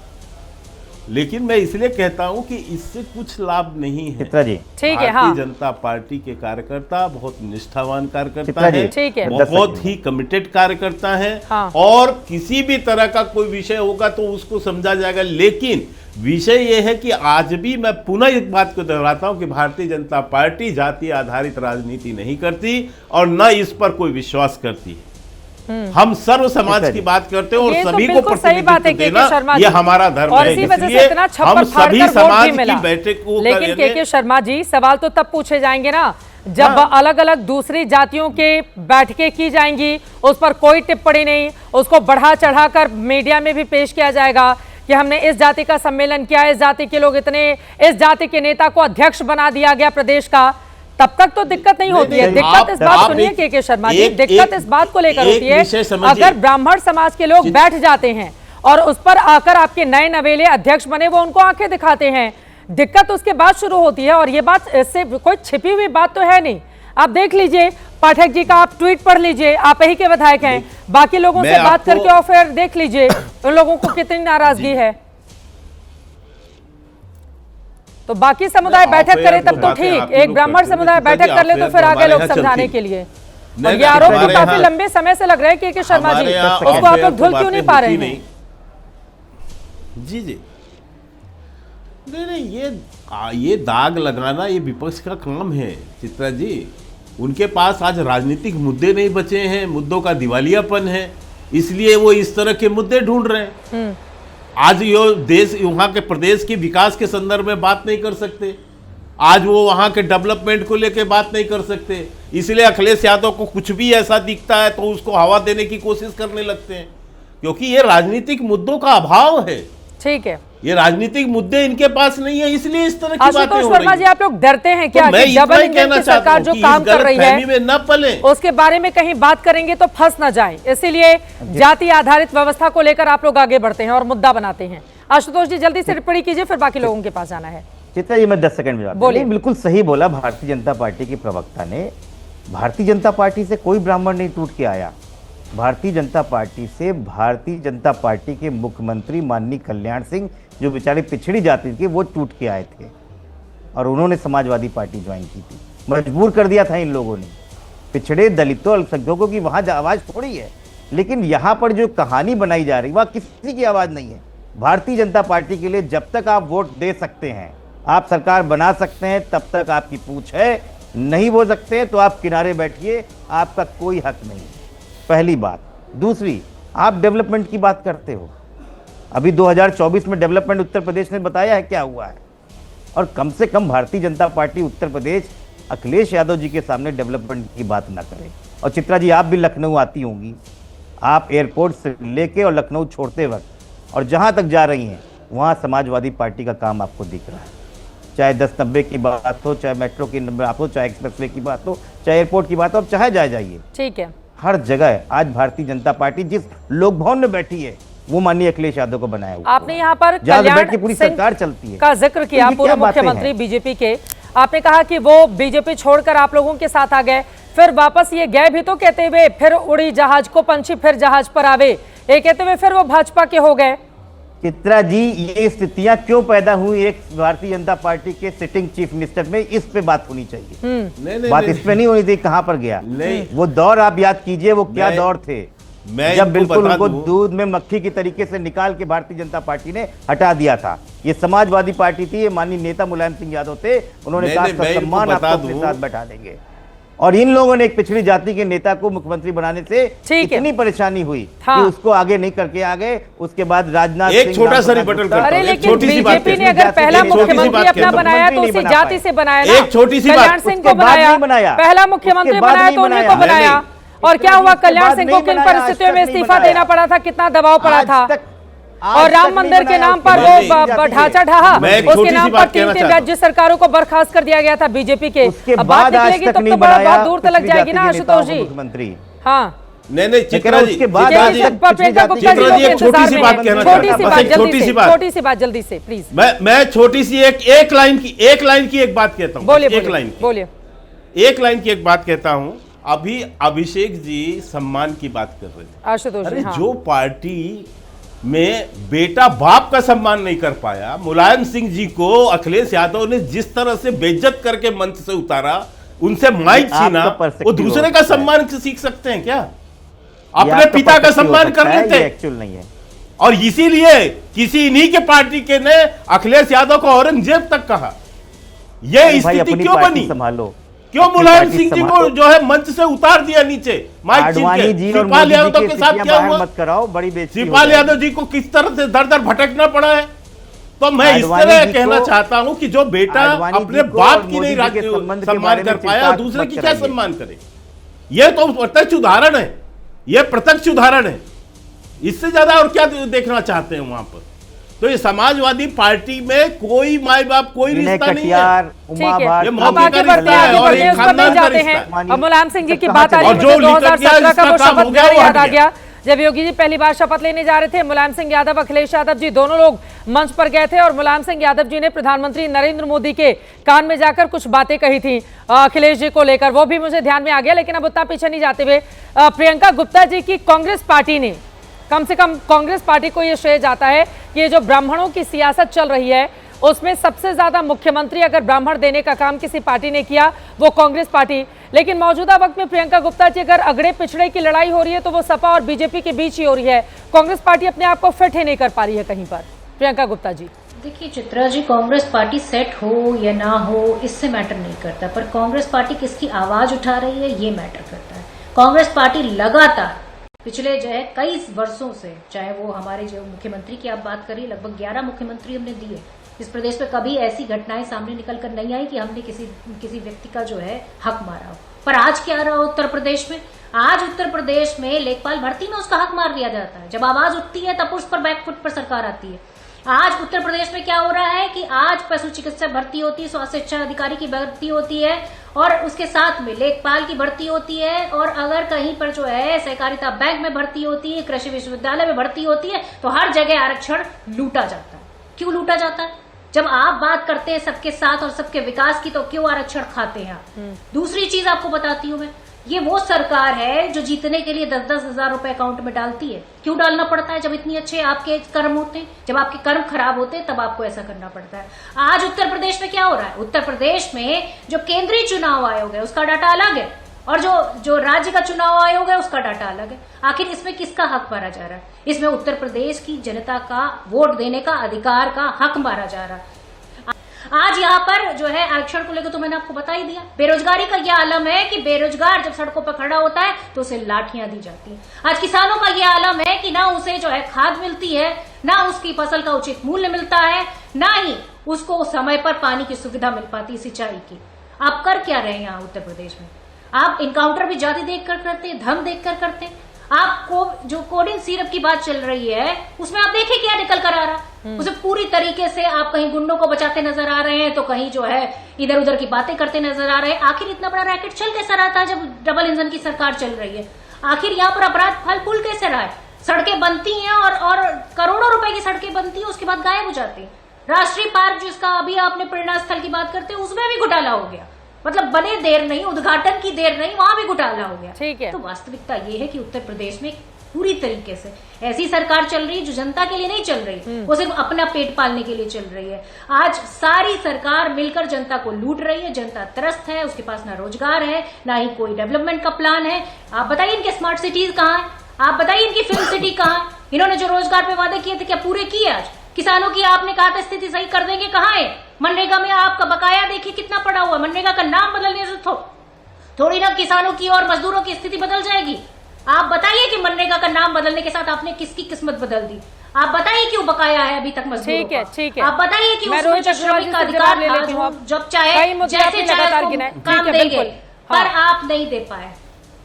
लेकिन मैं इसलिए कहता हूं कि इससे कुछ लाभ नहीं है। चित्रा जी ठीक है। भारतीय जनता पार्टी के कार्यकर्ता बहुत निष्ठावान कार्यकर्ता है, ठीक है, बहुत ही कमिटेड कार्यकर्ता है। हाँ। और किसी भी तरह का कोई विषय होगा तो उसको समझा जाएगा। लेकिन विषय यह है कि आज भी मैं पुनः एक बात को दोहराता हूं कि भारतीय जनता पार्टी जाति आधारित राजनीति नहीं करती और न इस पर कोई विश्वास करती है। हम सर्व समाज की बात करते हैं और सभी को प्रतिनिधित्व देना ये हमारा धर्म है। इसलिए हम सभी समाज की बैठक को लेकिन के शर्मा जी, सवाल तो तब पूछे जाएंगे ना जब अलग अलग दूसरी जातियों के बैठकें की जाएंगी, उस पर कोई टिप्पणी नहीं, उसको बढ़ा चढ़ाकर मीडिया में भी पेश किया जाएगा कि हमने इस जाति का सम्मेलन किया, इस जाति के लोग इतने, इस जाति के नेता को अध्यक्ष बना दिया गया प्रदेश का, तब तक तो दिक्कत नहीं होती है। दिक्कत इस बात सुनिए के शर्मा जी, दिक्कत इस बात को लेकर होती है अगर ब्राह्मण समाज के लोग बैठ जाते हैं और उस पर आकर आपके नए नवेले अध्यक्ष बने, वो उनको आंखें दिखाते हैं, दिक्कत उसके बाद शुरू होती है। और ये बात इससे कोई छिपी हुई बात तो है नहीं। आप देख लीजिए पाठक जी का, आप ट्वीट पढ़ लीजिए, आप ही के विधायक हैं, बाकी लोगों से बात करके और फिर देख लीजिए उन लोगों को कितनी नाराजगी है। तो बाकी समुदाय बैठक करे तब तो ठीक, एक ब्राह्मण समुदाय बैठक कर ले तो फिर आगे लोग समझाने के लिए। और ये आरोप तो काफी लंबे समय से लग रहा है कि शर्मा जी, उसको आप लोग धुल क्यों नहीं पा रहे हैं? जी नहीं, ये दाग लगाना ये विपक्ष का काम है चित्रा जी। उनके पास आज राजनीतिक मुद्दे नहीं बचे हैं, मुद्दों का दिवालियापन है, इसलिए वो इस तरह के मुद्दे ढूंढ रहे हैं। आज ये देश, वहाँ के प्रदेश के विकास के संदर्भ में बात नहीं कर सकते, आज वो वहाँ के डेवलपमेंट को लेकर बात नहीं कर सकते, इसलिए अखिलेश यादव को कुछ भी ऐसा दिखता है तो उसको हवा देने की कोशिश करने लगते हैं, क्योंकि ये राजनीतिक मुद्दों का अभाव है। ठीक है, ये राजनीतिक मुद्दे इनके पास नहीं है, इसलिए इस तरह की बातें हो रही हैं। जी, आप लोग डरते हैं क्या कि डबल इंजन की सरकार जो काम कर रही है न पले, उसके बारे में कहीं बात करेंगे तो फंस न जाए, इसीलिए जाति आधारित व्यवस्था को लेकर आप लोग आगे बढ़ते हैं और मुद्दा बनाते हैं। आशुतोष जी जल्दी से टिप्पणी कीजिए, फिर बाकी लोगों के पास जाना है। चित्रा जी मैं 10 सेकंड में बोलिए। बिल्कुल सही बोला भारतीय जनता पार्टी के प्रवक्ता ने। भारतीय जनता पार्टी से कोई ब्राह्मण नहीं टूट के आया। भारतीय जनता पार्टी से भारतीय जनता पार्टी के मुख्यमंत्री माननीय कल्याण सिंह, जो बेचारे पिछड़ी जाति के, वो टूट के आए थे और उन्होंने समाजवादी पार्टी ज्वाइन की थी। मजबूर कर दिया था इन लोगों ने पिछड़े दलितों अल्पसंख्यकों की, वहाँ आवाज़ थोड़ी है। लेकिन यहाँ पर जो कहानी बनाई जा रही, वहाँ किसी की आवाज़ नहीं है। भारतीय जनता पार्टी के लिए जब तक आप वोट दे सकते हैं, आप सरकार बना सकते हैं, तब तक आपकी पूछ है। नहीं हो सकते हैं तो आप किनारे बैठिए, आपका कोई हक नहीं। पहली बात। दूसरी, आप डेवलपमेंट की बात करते हो, अभी 2024 में डेवलपमेंट उत्तर प्रदेश ने बताया है क्या हुआ है, और कम से कम भारतीय जनता पार्टी उत्तर प्रदेश अखिलेश यादव जी के सामने डेवलपमेंट की बात ना करे। और चित्रा जी आप भी लखनऊ आती होंगी, आप एयरपोर्ट से लेके और लखनऊ छोड़ते वक्त और जहाँ तक जा रही हैं, वहाँ समाजवादी पार्टी का काम आपको दिख रहा है। चाहे 1090 की बात हो, चाहे मेट्रो की बात हो, चाहे एक्सप्रेसवे की बात हो, चाहे एयरपोर्ट की बात हो, अब चाहे जाइए, ठीक है, हर जगह आज भारतीय जनता पार्टी जिस लोक भवन में बैठी है वो माननीय अखिलेश यादव को बनाया हुआ। आपने यहाँ पर कल्याण पूरी सरकार चलती है का जिक्र किया, पूर्व मुख्यमंत्री बीजेपी के। आपने कहा कि वो बीजेपी छोड़कर आप लोगों के साथ आ गए, फिर वापस ये गए भी तो कहते हुए फिर उड़ी जहाज को पंछी फिर जहाज पर आवे, ये कहते हुए फिर वो भाजपा के हो गए। चित्रा जी ये स्थितियां क्यों पैदा हुई एक भारतीय जनता पार्टी के सिटिंग चीफ मिनिस्टर में, इस पे बात होनी चाहिए। बात इस पे नहीं होनी थी कहां पर गया वो दौर। आप याद कीजिए वो क्या दौर थे जब बिल्कुल उनको दूध में मक्खी की तरीके से निकाल के भारतीय जनता पार्टी ने हटा दिया था। ये समाजवादी पार्टी थी, ये माननीय नेता मुलायम सिंह यादव थे, उन्होंने कहा सम्मान आपको अपने साथ बैठा देंगे। और इन लोगों ने एक पिछड़ी जाति के नेता को मुख्यमंत्री बनाने से इतनी परेशानी हुई कि उसको आगे नहीं करके आ गए। उसके बाद राजनाथ एक छोटा सा रिबटल करता हूं, अरे लेकिन बीजेपी ने अगर पहला मुख्यमंत्री अपना बनाया तो उसी जाति से बनाया ना। एक छोटी सी कल्याण सिंह को बनाया, पहला मुख्यमंत्री बनाया तो उन्हीं को बनाया। और क्या हुआ, कल्याण सिंह को किन परिस्थितियों में इस्तीफा देना पड़ा था, कितना दबाव पड़ा था, और राम मंदिर के नाम पर वो ढांचा ढहा, उसके नाम पर 3 राज्य सरकारों को बर्खास्त कर दिया गया था बीजेपी के। अब बात निकलेगी तब तो बहुत दूर तक जाएगी ना आशुतोष जी। मुख्यमंत्री हाँ नहीं चित्रा जी, प्रियंका गुप्ता जी एक छोटी सी बात कहना चाहता हूं, छोटी सी बात जल्दी से प्लीज। मैं छोटी सी एक लाइन की एक बात कहता हूं। बोलिए एक लाइन की एक बात कहता हूं। अभी अभिषेक जी सम्मान की बात कर रहे थे आशुतोष जी। हाँ। जो पार्टी में बेटा बाप का सम्मान नहीं कर पाया, मुलायम सिंह जी को अखिलेश यादव ने जिस तरह से बेइज्जत करके मंच से उतारा, उनसे माइक छीना, वो दूसरे का सम्मान सीख सकते हैं क्या? अपने पिता का सम्मान कर लेते एक्चुअल नहीं है। और इसीलिए किसी इन्हीं के पार्टी के ने अखिलेश यादव को औरंगजेब तक कहा। यह स्थिति क्यों बनी? संभालो, क्यों मुलायम सिंह जी को जो है मंच से उतार दिया नीचे माइक छीन के? शिवपाल यादव के साथ क्या हुआ? मत कराओ, बड़ी बेइज्जती। शिवपाल यादव जी को किस तरह से दर दर भटकना पड़ा है। तो मैं इस तरह कहना चाहता हूं कि जो बेटा अपने बाप की नहीं सम्मान कर पाया, दूसरे की क्या सम्मान करे? यह तो प्रत्यक्ष उदाहरण है, यह प्रत्यक्ष उदाहरण है। इससे ज्यादा और क्या देखना चाहते हैं वहां पर? तो ये समाजवादी पार्टी में कोई माई बाप कोई रिश्ता नहीं है। ये मौके का रिश्ता है और एक खानदान का रिश्ता है। अब मुलायम सिंह जी की बात आ रही है, 2017 का वो शपथ याद आ गया जब योगी जी पहली बार शपथ लेने जा रहे थे। मुलायम सिंह यादव, अखिलेश यादव जी दोनों लोग मंच पर गए थे और मुलायम सिंह यादव जी ने प्रधानमंत्री नरेंद्र मोदी के कान में जाकर कुछ बातें कही थी अखिलेश जी को लेकर, वो भी मुझे ध्यान में आ गया। लेकिन अब उतना पीछे नहीं जाते हुए, प्रियंका गुप्ता जी की कांग्रेस पार्टी ने, कम से कम कांग्रेस पार्टी को यह श्रेय जाता है कि ये जो ब्राह्मणों की सियासत चल रही है उसमें सबसे ज्यादा मुख्यमंत्री अगर ब्राह्मण देने का काम किसी पार्टी ने किया वो कांग्रेस पार्टी। लेकिन मौजूदा वक्त में प्रियंका गुप्ता जी अगर अगड़े पिछड़े की लड़ाई हो रही है तो वो सपा और बीजेपी के बीच ही हो रही है। कांग्रेस पार्टी अपने आप को फिट ही नहीं कर पा रही है कहीं पर। प्रियंका गुप्ता जी। देखिए चित्रा जी, कांग्रेस पार्टी सेट हो या ना हो इससे मैटर नहीं करता, पर कांग्रेस पार्टी किसकी आवाज उठा रही है ये मैटर करता है। कांग्रेस पार्टी लगातार पिछले जो है कई वर्षों से, चाहे वो हमारे जो मुख्यमंत्री की आप बात करिए, लगभग 11 मुख्यमंत्री हमने दिए इस प्रदेश में, कभी ऐसी घटनाएं सामने निकल कर नहीं आई कि हमने किसी व्यक्ति का जो है हक मारा हो। पर आज क्या रहा उत्तर प्रदेश में? आज उत्तर प्रदेश में लेखपाल भर्ती में उसका हक मार दिया जाता है। जब आवाज उठती है तब उस पर बैकफुट पर सरकार आती है। आज उत्तर प्रदेश में क्या हो रहा है कि आज पशु चिकित्सक भर्ती होती है, स्वास्थ्य शिक्षा अधिकारी की भर्ती होती है और उसके साथ में लेखपाल की भर्ती होती है, और अगर कहीं पर जो है सहकारिता बैंक में भर्ती होती है, कृषि विश्वविद्यालय में भर्ती होती है, तो हर जगह आरक्षण लूटा जाता है। क्यों लूटा जाता है? जब आप बात करते हैं सबके साथ और सबके विकास की, तो क्यों आरक्षण खाते हैं आप? दूसरी चीज आपको बताती हूं मैं, ये वो सरकार है जो जीतने के लिए 10-10 हजार रुपए अकाउंट में डालती है। क्यों डालना पड़ता है? जब इतनी अच्छे आपके कर्म होते हैं, जब आपके कर्म खराब होते हैं, तब आपको ऐसा करना पड़ता है। आज उत्तर प्रदेश में क्या हो रहा है? उत्तर प्रदेश में जो केंद्रीय चुनाव आयोग है उसका डाटा अलग है और जो राज्य का चुनाव आयोग है उसका डाटा अलग है। आखिर इसमें किसका हक मारा जा रहा है? इसमें उत्तर प्रदेश की जनता का वोट देने का अधिकार का हक मारा जा रहा है। आज यहाँ पर जो है आरक्षण को लेकर तो मैंने आपको बता ही दिया। बेरोजगारी का यह आलम है कि बेरोजगार जब सड़कों पर खड़ा होता है तो उसे लाठियां दी जाती हैं। आज किसानों का यह आलम है कि ना उसे जो है खाद मिलती है, ना उसकी फसल का उचित मूल्य मिलता है, ना ही उसको समय पर पानी की सुविधा मिल पाती सिंचाई की। आप कर क्या रहे हैं यहाँ उत्तर प्रदेश में? आप इनकाउंटर भी जाति देखकर करते हैं, धर्म देखकर करते हैं। आपको जो कोडिन सिरप की बात चल रही है उसमें आप देखिए क्या निकल कर आ रहा, उसे पूरी तरीके से आप कहीं गुंडों को बचाते नजर आ रहे हैं तो कहीं जो है इधर उधर की बातें करते नजर आ रहे हैं। आखिर इतना बड़ा रैकेट चल कैसा रहा था जब डबल इंजन की सरकार चल रही है? आखिर यहाँ पर अपराध फल फूल कैसे रहा है? सड़कें बनती हैं और करोड़ों रुपए की सड़कें बनती हैं, उसके बाद गायब हो जाती है। राष्ट्रीय पार्क जिसका अभी आपने प्रेरणा स्थल की बात करते हैं उसमें भी घोटाला हो गया, मतलब बने देर नहीं, उद्घाटन की देर नहीं, वहां भी घोटाला हो गया। ठीक है। तो वास्तविकता ये है कि उत्तर प्रदेश में पूरी तरीके से ऐसी सरकार चल रही है जो जनता के लिए नहीं चल रही, वो सिर्फ अपना पेट पालने के लिए चल रही है। आज सारी सरकार मिलकर जनता को लूट रही है, जनता त्रस्त है, उसके पास ना रोजगार है, ना ही कोई डेवलपमेंट का प्लान है। आप बताइए इनके स्मार्ट सिटीज कहाँ है? आप बताइए इनकी फिल्म सिटी कहाँ है? इन्होंने जो रोजगार पे वादे किए थे क्या पूरे किए? आज किसानों की आपने कहा था स्थिति सही कर देंगे, कहाँ है? मनरेगा में आपका बकाया देखिए कितना पड़ा हुआ। मनरेगा का नाम बदलने से थोड़ी ना किसानों की और मजदूरों की स्थिति बदल जाएगी। आप बताइए कि मनरेगा का नाम बदलने के साथ आपने किसकी किस्मत बदल दी? आप बताइए क्यों बकाया है अभी तक मजदूरों का? ठीक है। आप बताइए कि उसमें जो श्रमिक का अधिकार था, जब चाहे जैसे चाहे काम देंगे, पर आप नहीं दे पाए।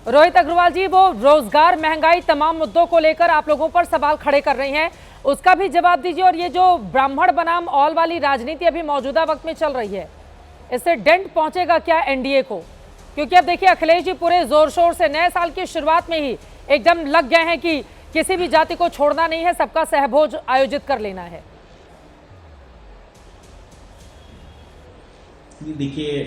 रोहित अग्रवाल जी, वो रोजगार, महंगाई, तमाम मुद्दों को लेकर आप लोगों पर सवाल खड़े कर रही हैं, उसका भी जवाब दीजिए। और ये जो ब्राह्मण बनाम ऑल वाली राजनीति अभी मौजूदा वक्त में चल रही है, इससे डेंट पहुंचेगा क्या एनडीए को? क्योंकि अब देखिए अखिलेश जी पूरे जोर शोर से नए साल की शुरुआत में ही एकदम लग गए हैं कि किसी भी जाति को छोड़ना नहीं है, सबका सहभोज आयोजित कर लेना है। देखिए,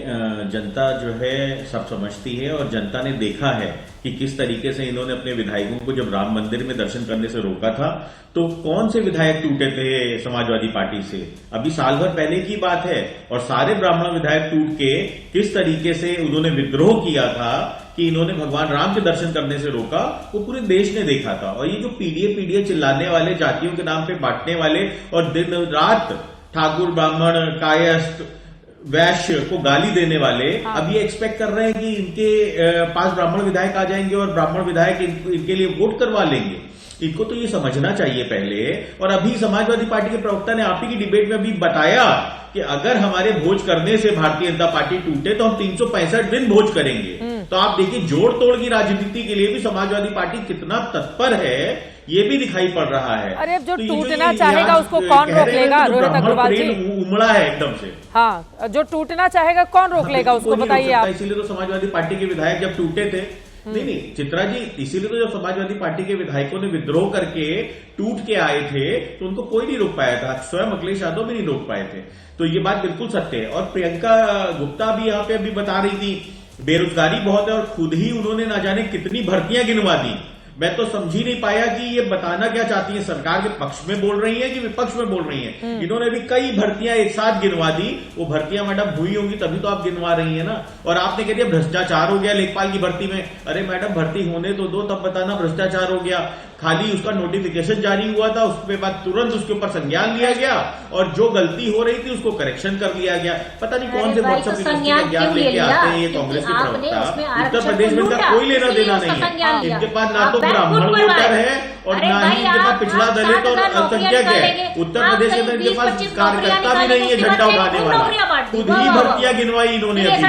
जनता जो है सब समझती है और जनता ने देखा है कि किस तरीके से इन्होंने अपने विधायकों को जब राम मंदिर में दर्शन करने से रोका था तो कौन से विधायक टूटे थे समाजवादी पार्टी से। अभी साल भर पहले की बात है और सारे ब्राह्मण विधायक टूट के किस तरीके से उन्होंने विद्रोह किया था कि इन्होंने भगवान राम के दर्शन करने से रोका, वो पूरे देश ने देखा था। और ये जो पीडीए चिल्लाने वाले, जातियों के नाम पे बांटने वाले और दिन रात ठाकुर, ब्राह्मण, कायस्थ, वैश्य को गाली देने वाले, अब ये एक्सपेक्ट कर रहे हैं कि इनके पास ब्राह्मण विधायक आ जाएंगे और ब्राह्मण विधायक इनके लिए वोट करवा लेंगे। इनको तो ये समझना चाहिए पहले। और अभी समाजवादी पार्टी के प्रवक्ता ने आप ही की डिबेट में अभी बताया कि अगर हमारे भोज करने से भारतीय जनता पार्टी टूटे तो हम 365 दिन भोज करेंगे। तो आप देखिए जोड़ तोड़ की राजनीति के लिए भी समाजवादी पार्टी कितना तत्पर है, ये भी दिखाई पड़ रहा है। अरे अब जो टूटना चाहेगा उसको कौन रोक लेगा? रोहित अग्रवाल जी, उमड़ा है एकदम से। हाँ, जो टूटना चाहेगा कौन रोक लेगा उसको, बताइए आप। इसीलिए तो समाजवादी पार्टी के विधायक जब टूटे थे, नहीं चित्रा जी, इसीलिए तो जब समाजवादी पार्टी के विधायकों ने विद्रोह करके टूट के आए थे तो उनको कोई नहीं रोक पाया था, स्वयं अखिलेश यादव भी नहीं रोक पाए थे। तो ये बात बिल्कुल सत्य है। और प्रियंका गुप्ता भी यहाँ पे अभी बता रही थी बेरोजगारी बहुत है और खुद ही उन्होंने ना जाने कितनी भर्तियां गिनवा दी। मैं तो समझ ही नहीं पाया कि ये बताना क्या चाहती है, सरकार के पक्ष में बोल रही है कि विपक्ष में बोल रही है। इन्होंने भी कई भर्तियां एक साथ गिनवा दी। वो भर्तियां मैडम हुई होंगी तभी तो आप गिनवा रही है ना। और आपने कह दिया भ्रष्टाचार हो गया लेखपाल की भर्ती में। अरे मैडम भर्ती होने तो दो, तब बताना भ्रष्टाचार हो गया। खाली उसका नोटिफिकेशन जारी हुआ था, उसके बाद तुरंत उसके ऊपर संज्ञान लिया गया और जो गलती हो रही थी उसको करेक्शन कर लिया गया। पता नहीं कौन से व्हाट्सएप ज्ञान लेके आते हैं ये कांग्रेस के प्रवक्ता। उत्तर प्रदेश में इनका कोई लेना देना नहीं है। इनके पास ना तो ब्राह्मण वोटर है और ना ही इनके पास पिछड़ा दलित और अल्पसंख्यक है। उत्तर प्रदेश में इनके पास कार्यकर्ता भी नहीं है झंडा उठाने वाला। खुद ही भर्तियां गिनवाई इन्होंने अभी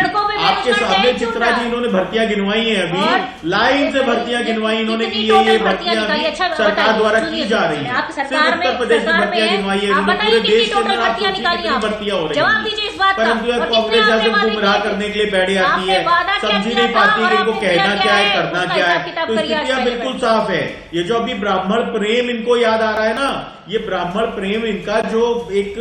आपके सामने। चित्रा जी, इन्होंने भर्तियां गिनवाई है, अभी लाइन से भर्तियां गिनवाई इन्होंने की ये भर्तियां सरकार द्वारा की जा रही है। सिर्फ उत्तर प्रदेश की भर्तियां गिनवाई है पूरे देश के अंदर आपको कितनी भर्तियां हो रही है। परंतु यह कांग्रेस जैसे गुमराह करने के लिए बैठी आती है, समझ ही नहीं पाती कि इनको कहना क्या है, करना क्या है। तो स्थितियां बिल्कुल साफ है। ये जो अभी ब्राह्मण प्रेम इनको याद आ रहा है ना, ये ब्राह्मण प्रेम इनका जो एक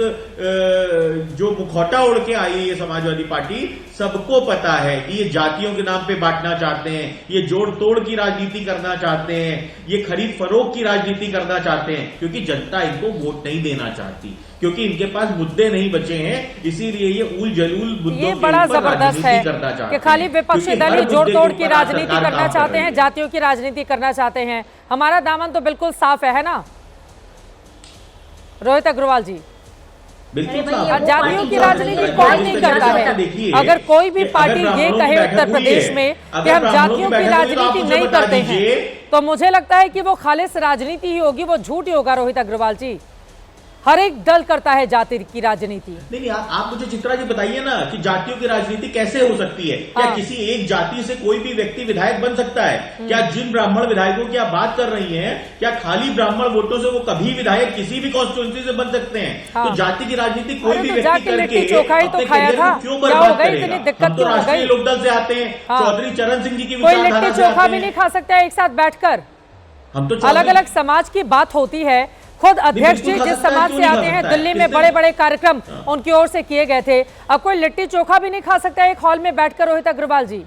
जो मुखौटा ओढ़ के आई है ये समाजवादी पार्टी, सबको पता है कि ये जातियों के नाम पे बांटना चाहते हैं, ये जोड़ तोड़ की राजनीति करना चाहते हैं, ये खरीद फरोख्त की राजनीति करना चाहते हैं। क्योंकि जनता इनको वोट नहीं देना चाहती, क्योंकि इनके पास मुद्दे नहीं बचे हैं, इसीलिए ये उल जलूल मुद्दों ये बड़ा जबरदस्त है कि खाली विपक्षी दल जोड़ तोड़ की राजनीति करना चाहते हैं, जातियों की राजनीति करना चाहते हैं। हमारा दामन तो बिल्कुल साफ है ना रोहित अग्रवाल जी? जातियों की राजनीति कौन नहीं करता है? अगर कोई भी पार्टी ये कहे उत्तर प्रदेश में कि हम जातियों की राजनीति नहीं करते हैं, तो मुझे लगता है कि वो खालिस राजनीति ही होगी, वो झूठ ही होगा रोहित अग्रवाल जी। हर एक दल करता है जाति की राजनीति। नहीं, आप मुझे चित्रा जी बताइए ना कि जातियों की राजनीति कैसे हो सकती है? क्या किसी एक जाति से कोई भी व्यक्ति विधायक बन सकता है? क्या जिन ब्राह्मण विधायकों की आप बात कर रही हैं, क्या खाली ब्राह्मण वोटों से वो कभी विधायक किसी भी कॉन्स्टिट्यूंसी से बन सकते हैं? तो जाति की राजनीति कोई भी व्यक्ति करके अपने करियर को क्यों बर्बाद करेगा? हम तो राष्ट्रीय लोकदल से आते हैं, चौधरी चरण सिंह जी की विचारधारा से चोखा भी नहीं खा सकता एक साथ बैठकर। हम तो अलग अलग समाज की बात होती है। खुद अध्यक्ष जी जिस समाज से आते हैं, दिल्ली में बड़े बड़े कार्यक्रम उनकी ओर से किए गए थे। अब कोई लिट्टी चोखा भी नहीं खा सकता एक हॉल में बैठकर रोहित अग्रवाल जी?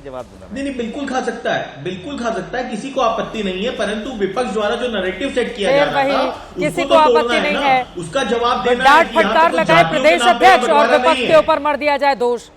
जवाब नहीं, बिल्कुल खा सकता है, बिल्कुल खा सकता है, किसी को आपत्ति नहीं है। परंतु विपक्ष द्वारा जो नैरेटिव सेट किया जा रहा था, किसी को आपत्ति नहीं है, उसका जवाब देना, डांट फटकार लगाए प्रदेश अध्यक्ष और विपक्ष के ऊपर मर दिया जाए दोष।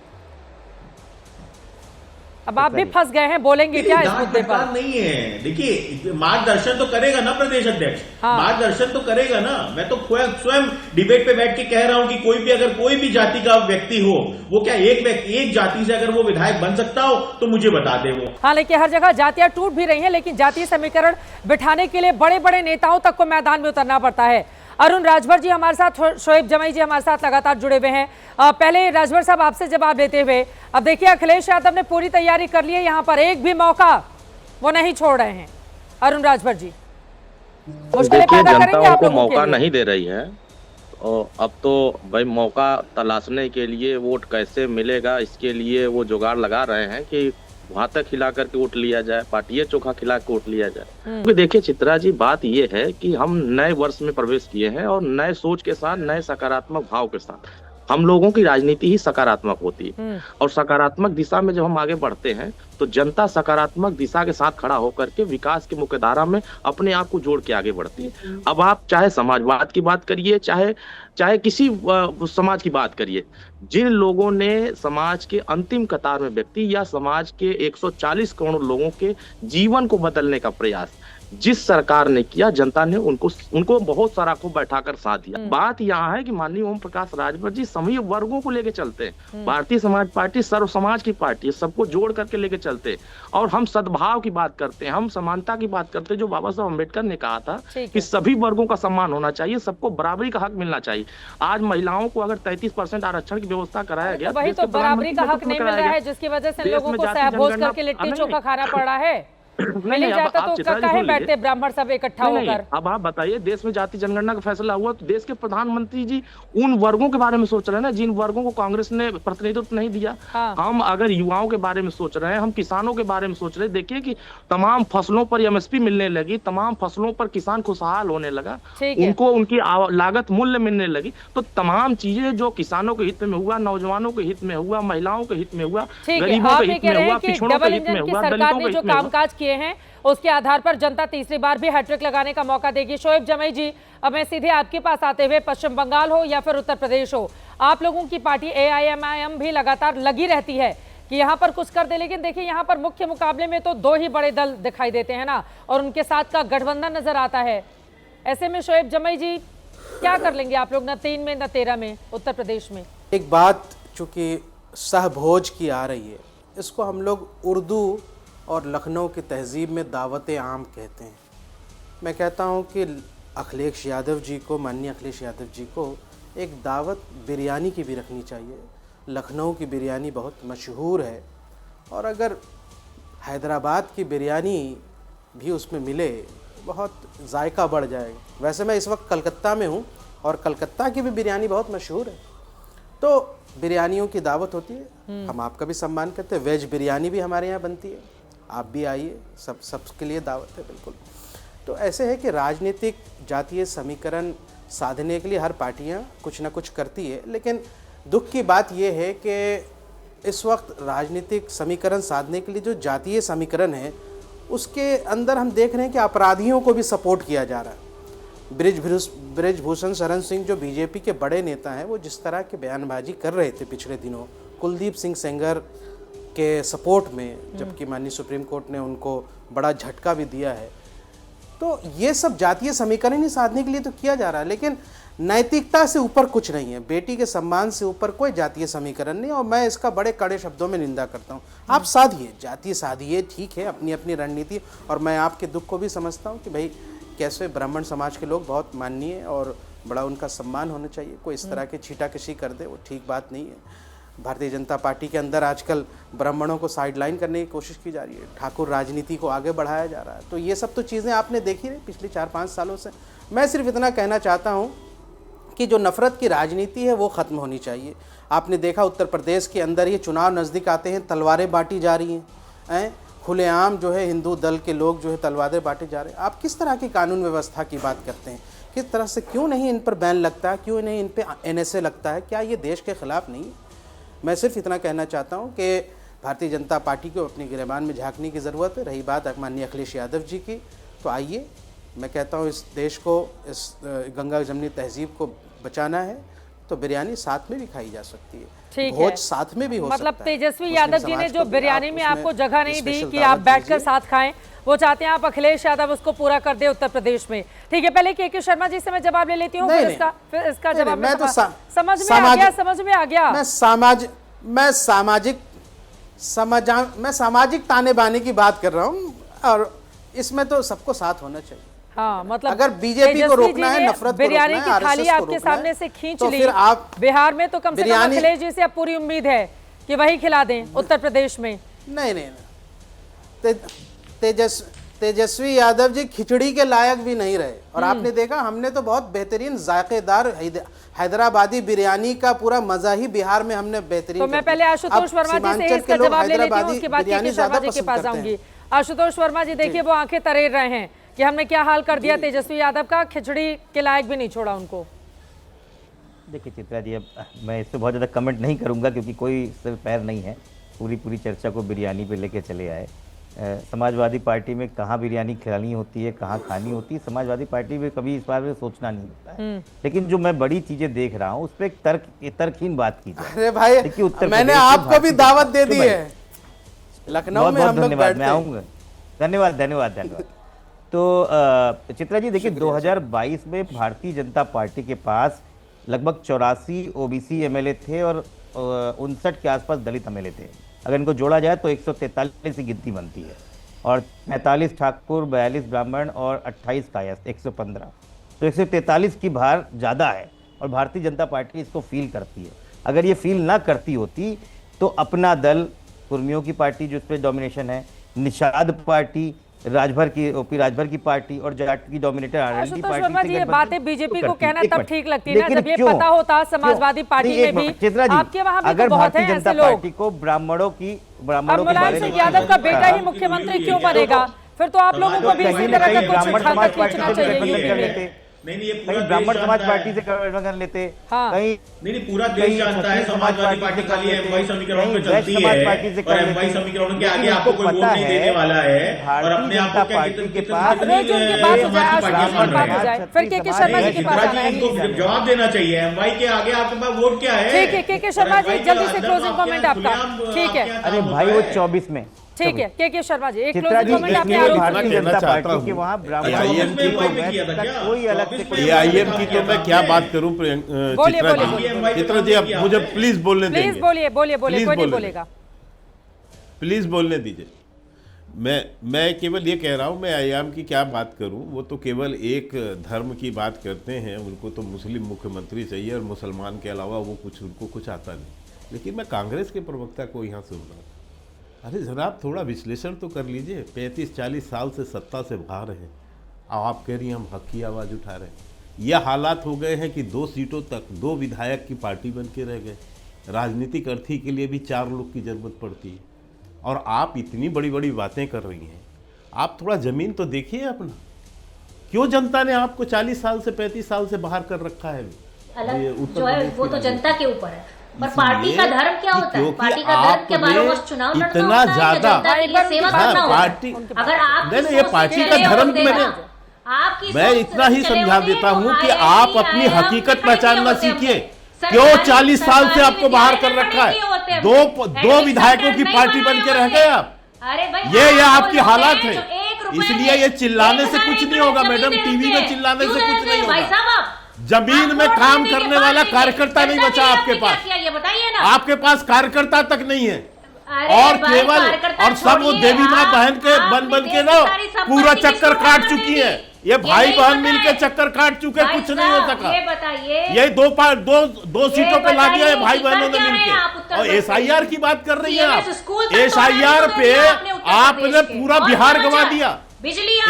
अब आप भी फंस गए हैं, बोलेंगे क्या इस मुद्दे पर? नहीं है, देखिए मार्गदर्शन तो करेगा ना प्रदेश अध्यक्ष, मार्गदर्शन तो करेगा ना। मैं तो स्वयं डिबेट पे बैठ के कह रहा हूं कि कोई भी अगर कोई भी जाति का व्यक्ति हो, वो क्या एक जाति से अगर वो विधायक बन सकता हो तो मुझे बता दे वो। हाँ, लेकिन हर जगह जातियां टूट भी रही हैं, लेकिन जातीय समीकरण बिठाने के लिए बड़े बड़े नेताओं तक को मैदान में उतरना पड़ता है। अरुण राजभर जी हमारे साथ, शोएब जमाई जी हमारे साथ लगातार जुड़े हुए हैं। पहले राजभर साहब आपसे जवाब लेते हुए, अब देखिए अखिलेश यादव ने पूरी तैयारी कर ली है, यहाँ पर एक भी मौका वो नहीं छोड़ रहे हैं। अरुण राजभर जी, मुश्किलें पैदा करेंगे आप लोगों के लिए? मौका नहीं दे रही है, और अब तो भाई मौका तलाशने के लिए वोट कैसे मिलेगा इसके लिए वो जुगाड़ लगा रहे हैं कि वहां तक खिला करके वोट लिया जाए, पार्टी चोखा खिला के वोट लिया जाए। क्योंकि देखिए चित्रा जी, बात ये है कि हम नए वर्ष में प्रवेश किए हैं और नए सोच के साथ, नए सकारात्मक भाव के साथ। हम लोगों की राजनीति ही सकारात्मक होती है, और सकारात्मक दिशा में जब हम आगे बढ़ते हैं तो जनता सकारात्मक दिशा के साथ खड़ा होकर के विकास की मुख्यधारा में अपने आप को जोड़ के आगे बढ़ती है। अब आप चाहे समाजवाद की बात करिए, चाहे किसी समाज की बात करिए, जिन लोगों ने समाज के अंतिम कतार में व्यक्ति या समाज के 140 करोड़ लोगों के जीवन को बदलने का प्रयास जिस सरकार ने किया, जनता ने उनको बहुत सारा को बैठाकर साथ दिया। बात यहाँ है कि माननीय ओम प्रकाश राजभर जी सभी वर्गों को लेके चलते हैं। भारतीय समाज पार्टी सर्व समाज की पार्टी है, सबको जोड़ करके लेके चलते हैं, और हम सद्भाव की बात करते हैं, हम समानता की बात करते हैं। जो बाबा साहब अम्बेडकर ने कहा था कि सभी वर्गों का सम्मान होना चाहिए, सबको बराबरी का हक मिलना चाहिए। आज महिलाओं को अगर 33% आरक्षण की व्यवस्था कराया गया, वही तो बराबरी का हक नहीं मिल रहा है, जिसकी वजह से लोगों को सहभोज करके लिट्टी चोखा खाना पड़ रहा है। मिल जाता तो काहे बैठते ब्राह्मण सब इकट्ठा होकर? अब आप बताइए, देश में जाति जनगणना का फैसला हुआ तो देश के प्रधानमंत्री जी उन वर्गों के बारे में सोच रहे हैं ना जिन वर्गों को कांग्रेस ने प्रतिनिधित्व नहीं दिया। हम अगर युवाओं के बारे में सोच रहे हैं, हम किसानों के बारे में सोच रहे हैं। देखिए कि तमाम फसलों पर एमएसपी मिलने लगी, तमाम फसलों पर किसान खुशहाल होने लगा, उनको उनकी लागत मूल्य मिलने लगी। तो तमाम चीजें जो किसानों के हित में हुआ, नौजवानों के हित में हुआ, महिलाओं के हित में हुआ, गरीबों के हित में हुआ, पिछड़ों के हित में हुआ, दलितों के हित में हुआ, हैं उसके आधार पर जनता तीसरी बार भी हैट्रिक लगाने का मौका देगी। शोएब जमाई जी, अब मैं सीधे आपके पास आते हुए, पश्चिम बंगाल हो या फिर उत्तर प्रदेश हो, आप लोगों की पार्टी AIMIM भी लगातार लगी रहती है कि यहाँ पर कुछ कर दे, लेकिन देखिए यहाँ पर मुख्य मुकाबले में तो दो ही बड़े दल दिखाई देते हैं ना, और उनके साथ का गठबंधन नजर आता है। ऐसे में शोएब जमाई जी क्या कर लेंगे आप लोग, न 3 में न 13 में उत्तर प्रदेश में? एक बात चूंकि सहभोज की आ रही है, इसको हम लोग उर्दू और लखनऊ की तहजीब में दावत आम कहते हैं। मैं कहता हूं कि अखिलेश यादव जी को, माननीय अखिलेश यादव जी को एक दावत बिरयानी की भी रखनी चाहिए। लखनऊ की बिरयानी बहुत मशहूर है, और अगर हैदराबाद की बिरयानी भी उसमें मिले बहुत जायका बढ़ जाएगा। वैसे मैं इस वक्त कलकत्ता में हूँ और कलकत्ता की भी बिरयानी बहुत मशहूर है, तो बिरयानियों की दावत होती है। हम आपका भी सम्मान करते हैं, वेज बिरयानी भी हमारे यहाँ बनती है, आप भी आइए, सबके लिए दावत है बिल्कुल। तो ऐसे है कि राजनीतिक जातीय समीकरण साधने के लिए हर पार्टियां कुछ ना कुछ करती है, लेकिन दुख की बात यह है कि इस वक्त राजनीतिक समीकरण साधने के लिए जो जातीय समीकरण है उसके अंदर हम देख रहे हैं कि अपराधियों को भी सपोर्ट किया जा रहा है। ब्रिजभूषण शरण सिंह जो बीजेपी के बड़े नेता हैं, वो जिस तरह की बयानबाजी कर रहे थे पिछले दिनों कुलदीप सिंह सेंगर के सपोर्ट में, जबकि माननीय सुप्रीम कोर्ट ने उनको बड़ा झटका भी दिया है, तो ये सब जातीय समीकरण ही साधने के लिए तो किया जा रहा है, लेकिन नैतिकता से ऊपर कुछ नहीं है। बेटी के सम्मान से ऊपर कोई जातीय समीकरण नहीं, और मैं इसका बड़े कड़े शब्दों में निंदा करता हूँ। आप साधिए, जातीय साधिए, ठीक है, अपनी अपनी रणनीति, और मैं आपके दुख को भी समझता हूँ कि भाई कैसे ब्राह्मण समाज के लोग बहुत माननीय और बड़ा उनका सम्मान होना चाहिए। कोई इस तरह की छीटाकशी कर दे वो ठीक बात नहीं है। भारतीय जनता पार्टी के अंदर आजकल ब्राह्मणों को साइडलाइन करने की कोशिश की जा रही है, ठाकुर राजनीति को आगे बढ़ाया जा रहा है। तो ये सब तो चीज़ें आपने देखी रही पिछले 4-5 सालों से। मैं सिर्फ इतना कहना चाहता हूँ कि जो नफरत की राजनीति है वो ख़त्म होनी चाहिए। आपने देखा उत्तर प्रदेश के अंदर ये चुनाव नज़दीक आते हैं, तलवारें बांटी जा रही हैं, खुलेआम जो है हिंदू दल के लोग जो है तलवारें बांटे जा रहे हैं। आप किस तरह की कानून व्यवस्था की बात करते हैं? किस तरह से, क्यों नहीं इन पर बैन लगता है, क्यों नहीं इन पर NSA लगता है? क्या ये देश के खिलाफ नहीं है? मैं सिर्फ इतना कहना चाहता हूं कि भारतीय जनता पार्टी को अपनी गिरबान में झांकने की ज़रूरत है। रही बात माननीय अखिलेश यादव जी की, तो आइए, मैं कहता हूं इस देश को, इस गंगा जमनी तहजीब को बचाना है तो बिरयानी साथ में भी खाई जा सकती है, भोज साथ में भी हो सकता है। मतलब तेजस्वी यादव जी ने जो बिरयानी में आपको जगह नहीं दी कि आप बैठकर साथ खाएं, वो चाहते हैं आप अखिलेश यादव उसको पूरा कर दे उत्तर प्रदेश में। ठीक है, पहले के शर्मा जी से मैं जवाब ले लेती हूँ, फिर इसका जवाब मैं तो समझ में आ गया। मैं सामाजिक ताने बाने की बात कर रहा हूँ, और इसमें तो सबको साथ होना चाहिए। हाँ, मतलब अगर बीजेपी को रोकना है, नफरत को बिरयानी रोकना है, की थाली आरएसएस को आपके रोकना है, सामने से खींच तो ली, फिर आप बिहार में तो कम से कम बिरयानी- अखिलेश जी से अब पूरी उम्मीद है कि वही खिला दें। उत्तर प्रदेश में नहीं, तेजस्वी यादव जी खिचड़ी के लायक भी नहीं रहे। और आपने देखा, हमने तो बहुत बेहतरीन जायकेदार हैदराबादी बिरयानी का पूरा मजा ही बिहार में हमने बेहतरीन। तो मैं पहले आशुतोष वर्मा जी से इसका जवाब ले लेती हूँ, उसके बाद के शर्मा जी के पास आऊंगी। आशुतोष वर्मा जी, देखिए वो आंखें तरेर रहे हैं कि हमने क्या हाल कर दिया तेजस्वी यादव का, खिचड़ी के लायक भी नहीं छोड़ा उनको। देखिए चित्रा जी, अब मैं इस पर बहुत ज़्यादा कमेंट नहीं करूंगा क्योंकि कोई सिर पैर नहीं है। पूरी चर्चा को बिरयानी पे लेके चले आए। समाजवादी पार्टी में कहाँ बिरयानी खिलानी होती है, कहाँ खानी होती है, समाजवादी पार्टी में कभी इस बारे में सोचना नहीं होता है। लेकिन जो मैं बड़ी चीजें देख रहा हूँ उस पर एक तर्कहीन बात की जाए। अरे भाई, मैंने आपको भी दावत दे दी है लखनऊ में, हम लोग धन्यवाद, मैं आऊँगा। धन्यवाद। तो चित्रा जी देखिए, 2022 में भारतीय जनता पार्टी के पास लगभग 84 ओबीसी एमएलए थे और 59 के आसपास दलित एमएलए थे। अगर इनको जोड़ा जाए तो 143 की गिनती बनती है और 45 ठाकुर, 42 ब्राह्मण और 28 कायस्थ, 115। तो 143 की भार ज़्यादा है और भारतीय जनता पार्टी इसको फील करती है। अगर ये फील ना करती होती तो अपना दल, कुर्मियों की पार्टी जो इस पर डोमिनेशन है, निषाद पार्टी, राजभर की ओपी राजभर की पार्टी और जाट की डोमिनेटर आरएलडी आशुतोष वर्मा जी, ये बातें बीजेपी को कहना तब ठीक लगती है ना जब ये क्यों? पता होता समाजवादी पार्टी में भी, आपके वहां भी अगर तो बहुत भारतीय हैं जनता ऐसे लोग। पार्टी को ब्राह्मणों के मुलायम सिंह यादव का बेटा ही मुख्यमंत्री क्यों बनेगा? फिर तो आप लोगों को भी इसी तरह का कुछ उठाकर खींचना चाहिए यूपी में। कहीं ब्राह्मण समाज पार्टी से गठबंधन लेते, कहीं नहीं, पूरा देश जानता है समाजवादी पार्टी खाली एमवाई समीकरण में चलती है और एमवाई समीकरण के आगे आपको कोई वोट नहीं देने वाला है और अपने आप को पार्टी के पास फिर के शर्मा जी के पास जवाब देना चाहिए। एमवाई के आगे आपके पास वोट क्या है? ठीक है, के शर्मा जी जल्दी से क्लोजिंग कमेंट आपका। ठीक है, अरे भाई वो 24 में, ठीक है, के शर्मा जी एक क्लोजिंग कमेंट आपने आरोप भारतीय जनता पार्टी के वहाँ ब्राह्मण कोई अलग से एआईएम की तो मैं क्या बात करूं चित्रा जी, अब मुझे प्लीज बोलने देंगे। प्लीज बोलिए, कोई नहीं बोलेगा, प्लीज बोलने दीजिए। मैं केवल ये कह रहा हूं, मैं एआईएम की क्या बात करूं, वो तो केवल एक धर्म की बात करते हैं, उनको तो मुस्लिम मुख्यमंत्री चाहिए और मुसलमान के अलावा वो उनको कुछ आता नहीं। लेकिन मैं कांग्रेस के प्रवक्ता को यहाँ सुन रहा हूँ, अरे जनाब थोड़ा विश्लेषण तो कर लीजिए। 35-40 साल से सत्ता से बाहर हैं, आप कह रही हैं हम हक की आवाज़ उठा रहे हैं। यह हालात हो गए हैं कि 2 सीटों तक 2 विधायक की पार्टी बन के रह गए। राजनीतिक अर्थी के लिए भी 4 लोग की जरूरत पड़ती है और आप इतनी बड़ी बड़ी बातें कर रही हैं। आप थोड़ा ज़मीन तो देखिए अपना, क्यों जनता ने आपको 40 साल से 35 साल से बाहर कर रखा है? जो है वो तो जनता के ऊपर है, पर पार्टी का धर्म क्या होता है? पार्टी का धर्म के बारे में चुनाव लड़ना इतना होता है, ज्यादा जनता के लिए सेवा करना होता है। अगर आप नहीं, ये पार्टी का धर्म मैं इतना ही समझा देता हूँ कि आप अपनी हकीकत पहचानना सीखिए। क्यों 40 साल से आपको बाहर कर रखा है? दो विधायकों की पार्टी बन के रह गए आप। ये आपकी हालात है, इसलिए ये चिल्लाने से कुछ नहीं होगा मैडम, टीवी में चिल्लाने से कुछ नहीं होगा। जमीन में काम करने वाला कार्यकर्ता नहीं बचा आपके पास, आपके पास कार्यकर्ता तक नहीं है और केवल और सब वो देवी माँ बहन के बन के ना पूरा चक्कर काट चुकी है। ये भाई बहन मिलके चक्कर काट चुके, कुछ नहीं हो सका। ये दो सीटों पे ला दिया है भाई बहनों ने मिलके। और एसआईआर की बात कर रही हैं आप, एसआईआर पे आपने पूरा बिहार गंवा दिया।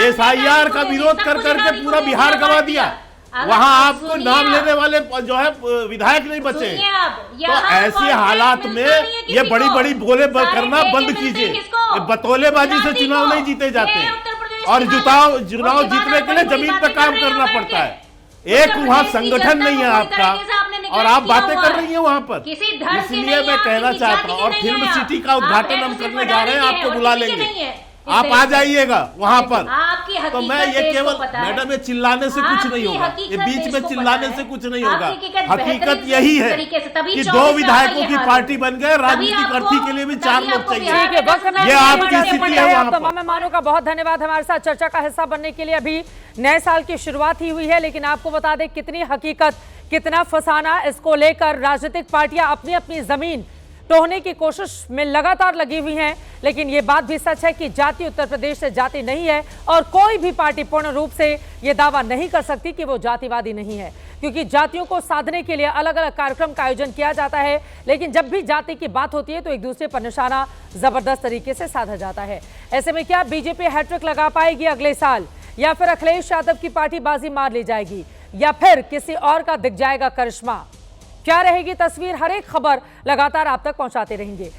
एसआईआर का विरोध कर करके पूरा बिहार गंवा दिया। वहां आपको नाम लेने वाले जो है विधायक नहीं बचे। तो ऐसे हालात में ये बड़ी बड़ी बोले करना बंद कीजिए। बतौलेबाजी से चुनाव नहीं जीते जाते और चुनाव जीतने के लिए जमीन पर काम करना पड़ता है। एक वहाँ संगठन नहीं है आपका और आप बातें कर रही हैं वहां पर। इसलिए मैं कहना चाहता हूँ, और फिल्म सिटी का उद्घाटन हम करने जा रहे हैं, आपको बुला लेंगे, आप आ जाइएगा वहां पर। तो मैं ये केवल मैडम ये चिल्लाने से कुछ नहीं होगा, ये बीच में चिल्लाने से कुछ नहीं होगा। हकीकत यही है कि 2 विधायकों की पार्टी बन गए, राजनीतिक अर्थी के लिए भी 4 लोग चाहिए। ये आपकी स्थिति है वहां पर। तमाम मेहमानों का बहुत धन्यवाद हमारे साथ चर्चा का हिस्सा बनने के लिए। अभी नए साल की शुरुआत ही हुई है, लेकिन आपको बता दें कितनी हकीकत, कितना फसाना, इसको लेकर राजनीतिक पार्टियां अपनी अपनी जमीन तोड़ने की कोशिश में लगातार लगी हुई हैं। लेकिन ये बात भी सच है कि जाति उत्तर प्रदेश से जाति नहीं है और कोई भी पार्टी पूर्ण रूप से ये दावा नहीं कर सकती कि वो जातिवादी नहीं है, क्योंकि जातियों को साधने के लिए अलग अलग कार्यक्रम का आयोजन किया जाता है। लेकिन जब भी जाति की बात होती है तो एक दूसरे पर निशाना जबरदस्त तरीके से साधा जाता है। ऐसे में क्या बीजेपी हैट्रिक लगा पाएगी अगले साल, या फिर अखिलेश यादव की पार्टी बाजी मार ली जाएगी, या फिर किसी और का दिख जाएगा करिश्मा? क्या रहेगी तस्वीर, हर एक खबर लगातार आप तक पहुंचाते रहेंगे।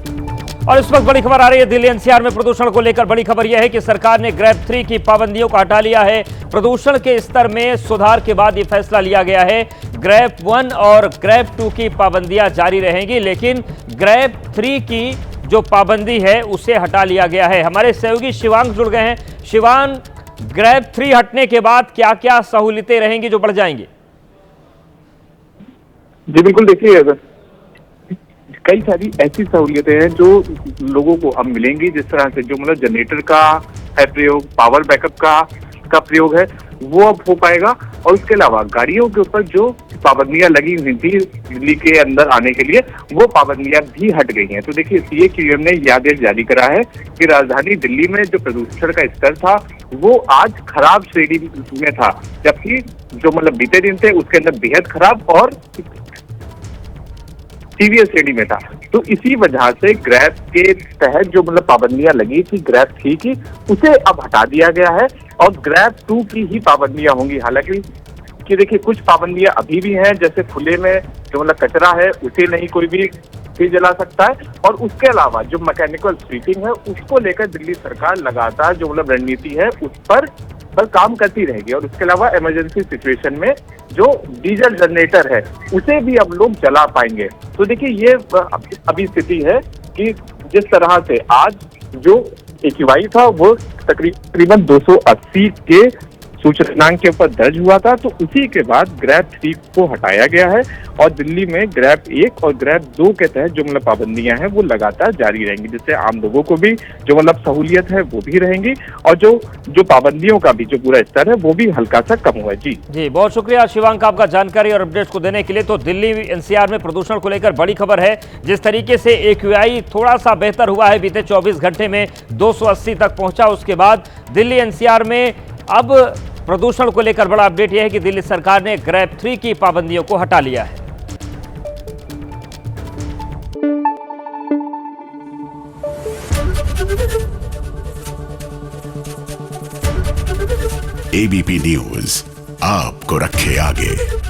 और इस वक्त बड़ी खबर आ रही है दिल्ली एनसीआर में प्रदूषण को लेकर। बड़ी खबर यह है कि सरकार ने ग्रेप 3 की पाबंदियों को हटा लिया है। प्रदूषण के स्तर में सुधार के बाद यह फैसला लिया गया है। ग्रेप 1 और ग्रेप 2 की पाबंदियां जारी रहेंगी, लेकिन ग्रेप 3 की जो पाबंदी है उसे हटा लिया गया है। हमारे सहयोगी शिवांग जुड़ गए हैं। शिवांग, ग्रेप 3 हटने के बाद क्या क्या सहूलियतें रहेंगी जो बढ़ जाएंगी? जी बिल्कुल, देखिए कई सारी ऐसी सहूलियतें हैं जो लोगों को अब मिलेंगी। जिस तरह से जो मतलब जनरेटर का है प्रयोग, पावर बैकअप का प्रयोग है वो अब हो पाएगा। और उसके अलावा गाड़ियों के ऊपर जो पाबंदियां लगी हुई थी दिल्ली के अंदर आने के लिए, वो पाबंदियां भी हट गई हैं। तो देखिए CAQM ने यह आदेश जारी करा है कि राजधानी दिल्ली में जो प्रदूषण का स्तर था वो आज खराब श्रेणी में था, जबकि जो मतलब बीते दिन थे उसके अंदर बेहद खराब और सीवियर श्रेणी में था। तो इसी वजह से ग्रेप के तहत जो मतलब पाबंदियां लगी थी ग्रेप 3 की, उसे अब हटा दिया गया है और ग्रेप 2 की ही पाबंदियां होंगी। हालांकि कि देखिए कुछ पाबंदियां अभी भी हैं, जैसे खुले में जो मतलब कचरा है उसे नहीं कोई भी जला सकता है। और उसके अलावा जो मैकेनिकल स्वीपिंग है उसको लेकर दिल्ली सरकार लगातार जो मतलब रणनीति है उस पर काम करती रहेगी। और उसके अलावा इमरजेंसी सिचुएशन में जो डीजल जनरेटर है उसे भी अब लोग जला पाएंगे। तो देखिए ये अभी स्थिति है कि जिस तरह से आज जो AQI था वो तकरीबन 280 के सूचकांक के ऊपर दर्ज हुआ था, तो उसी के बाद ग्रेप 3 को हटाया गया है और दिल्ली में ग्रेप 1 और ग्रेप 2 के तहत जो मतलब पाबंदियां हैं वो लगातार जारी रहेंगी, जिससे आम लोगों को भी जो मतलब सहूलियत है वो भी रहेंगी और जो पाबंदियों का भी जो पूरा स्तर है वो भी हल्का सा कम हुआ है। जी बहुत शुक्रिया शिवांग आपका जानकारी और अपडेट्स को देने के लिए। तो दिल्ली NCR में प्रदूषण को लेकर बड़ी खबर है। जिस तरीके से AQI थोड़ा सा बेहतर हुआ है, बीते 24 घंटे में 280 तक पहुंचा, उसके बाद दिल्ली NCR में अब प्रदूषण को लेकर बड़ा अपडेट यह है कि दिल्ली सरकार ने ग्रेप 3 की पाबंदियों को हटा लिया है। ABP न्यूज आपको रखे आगे।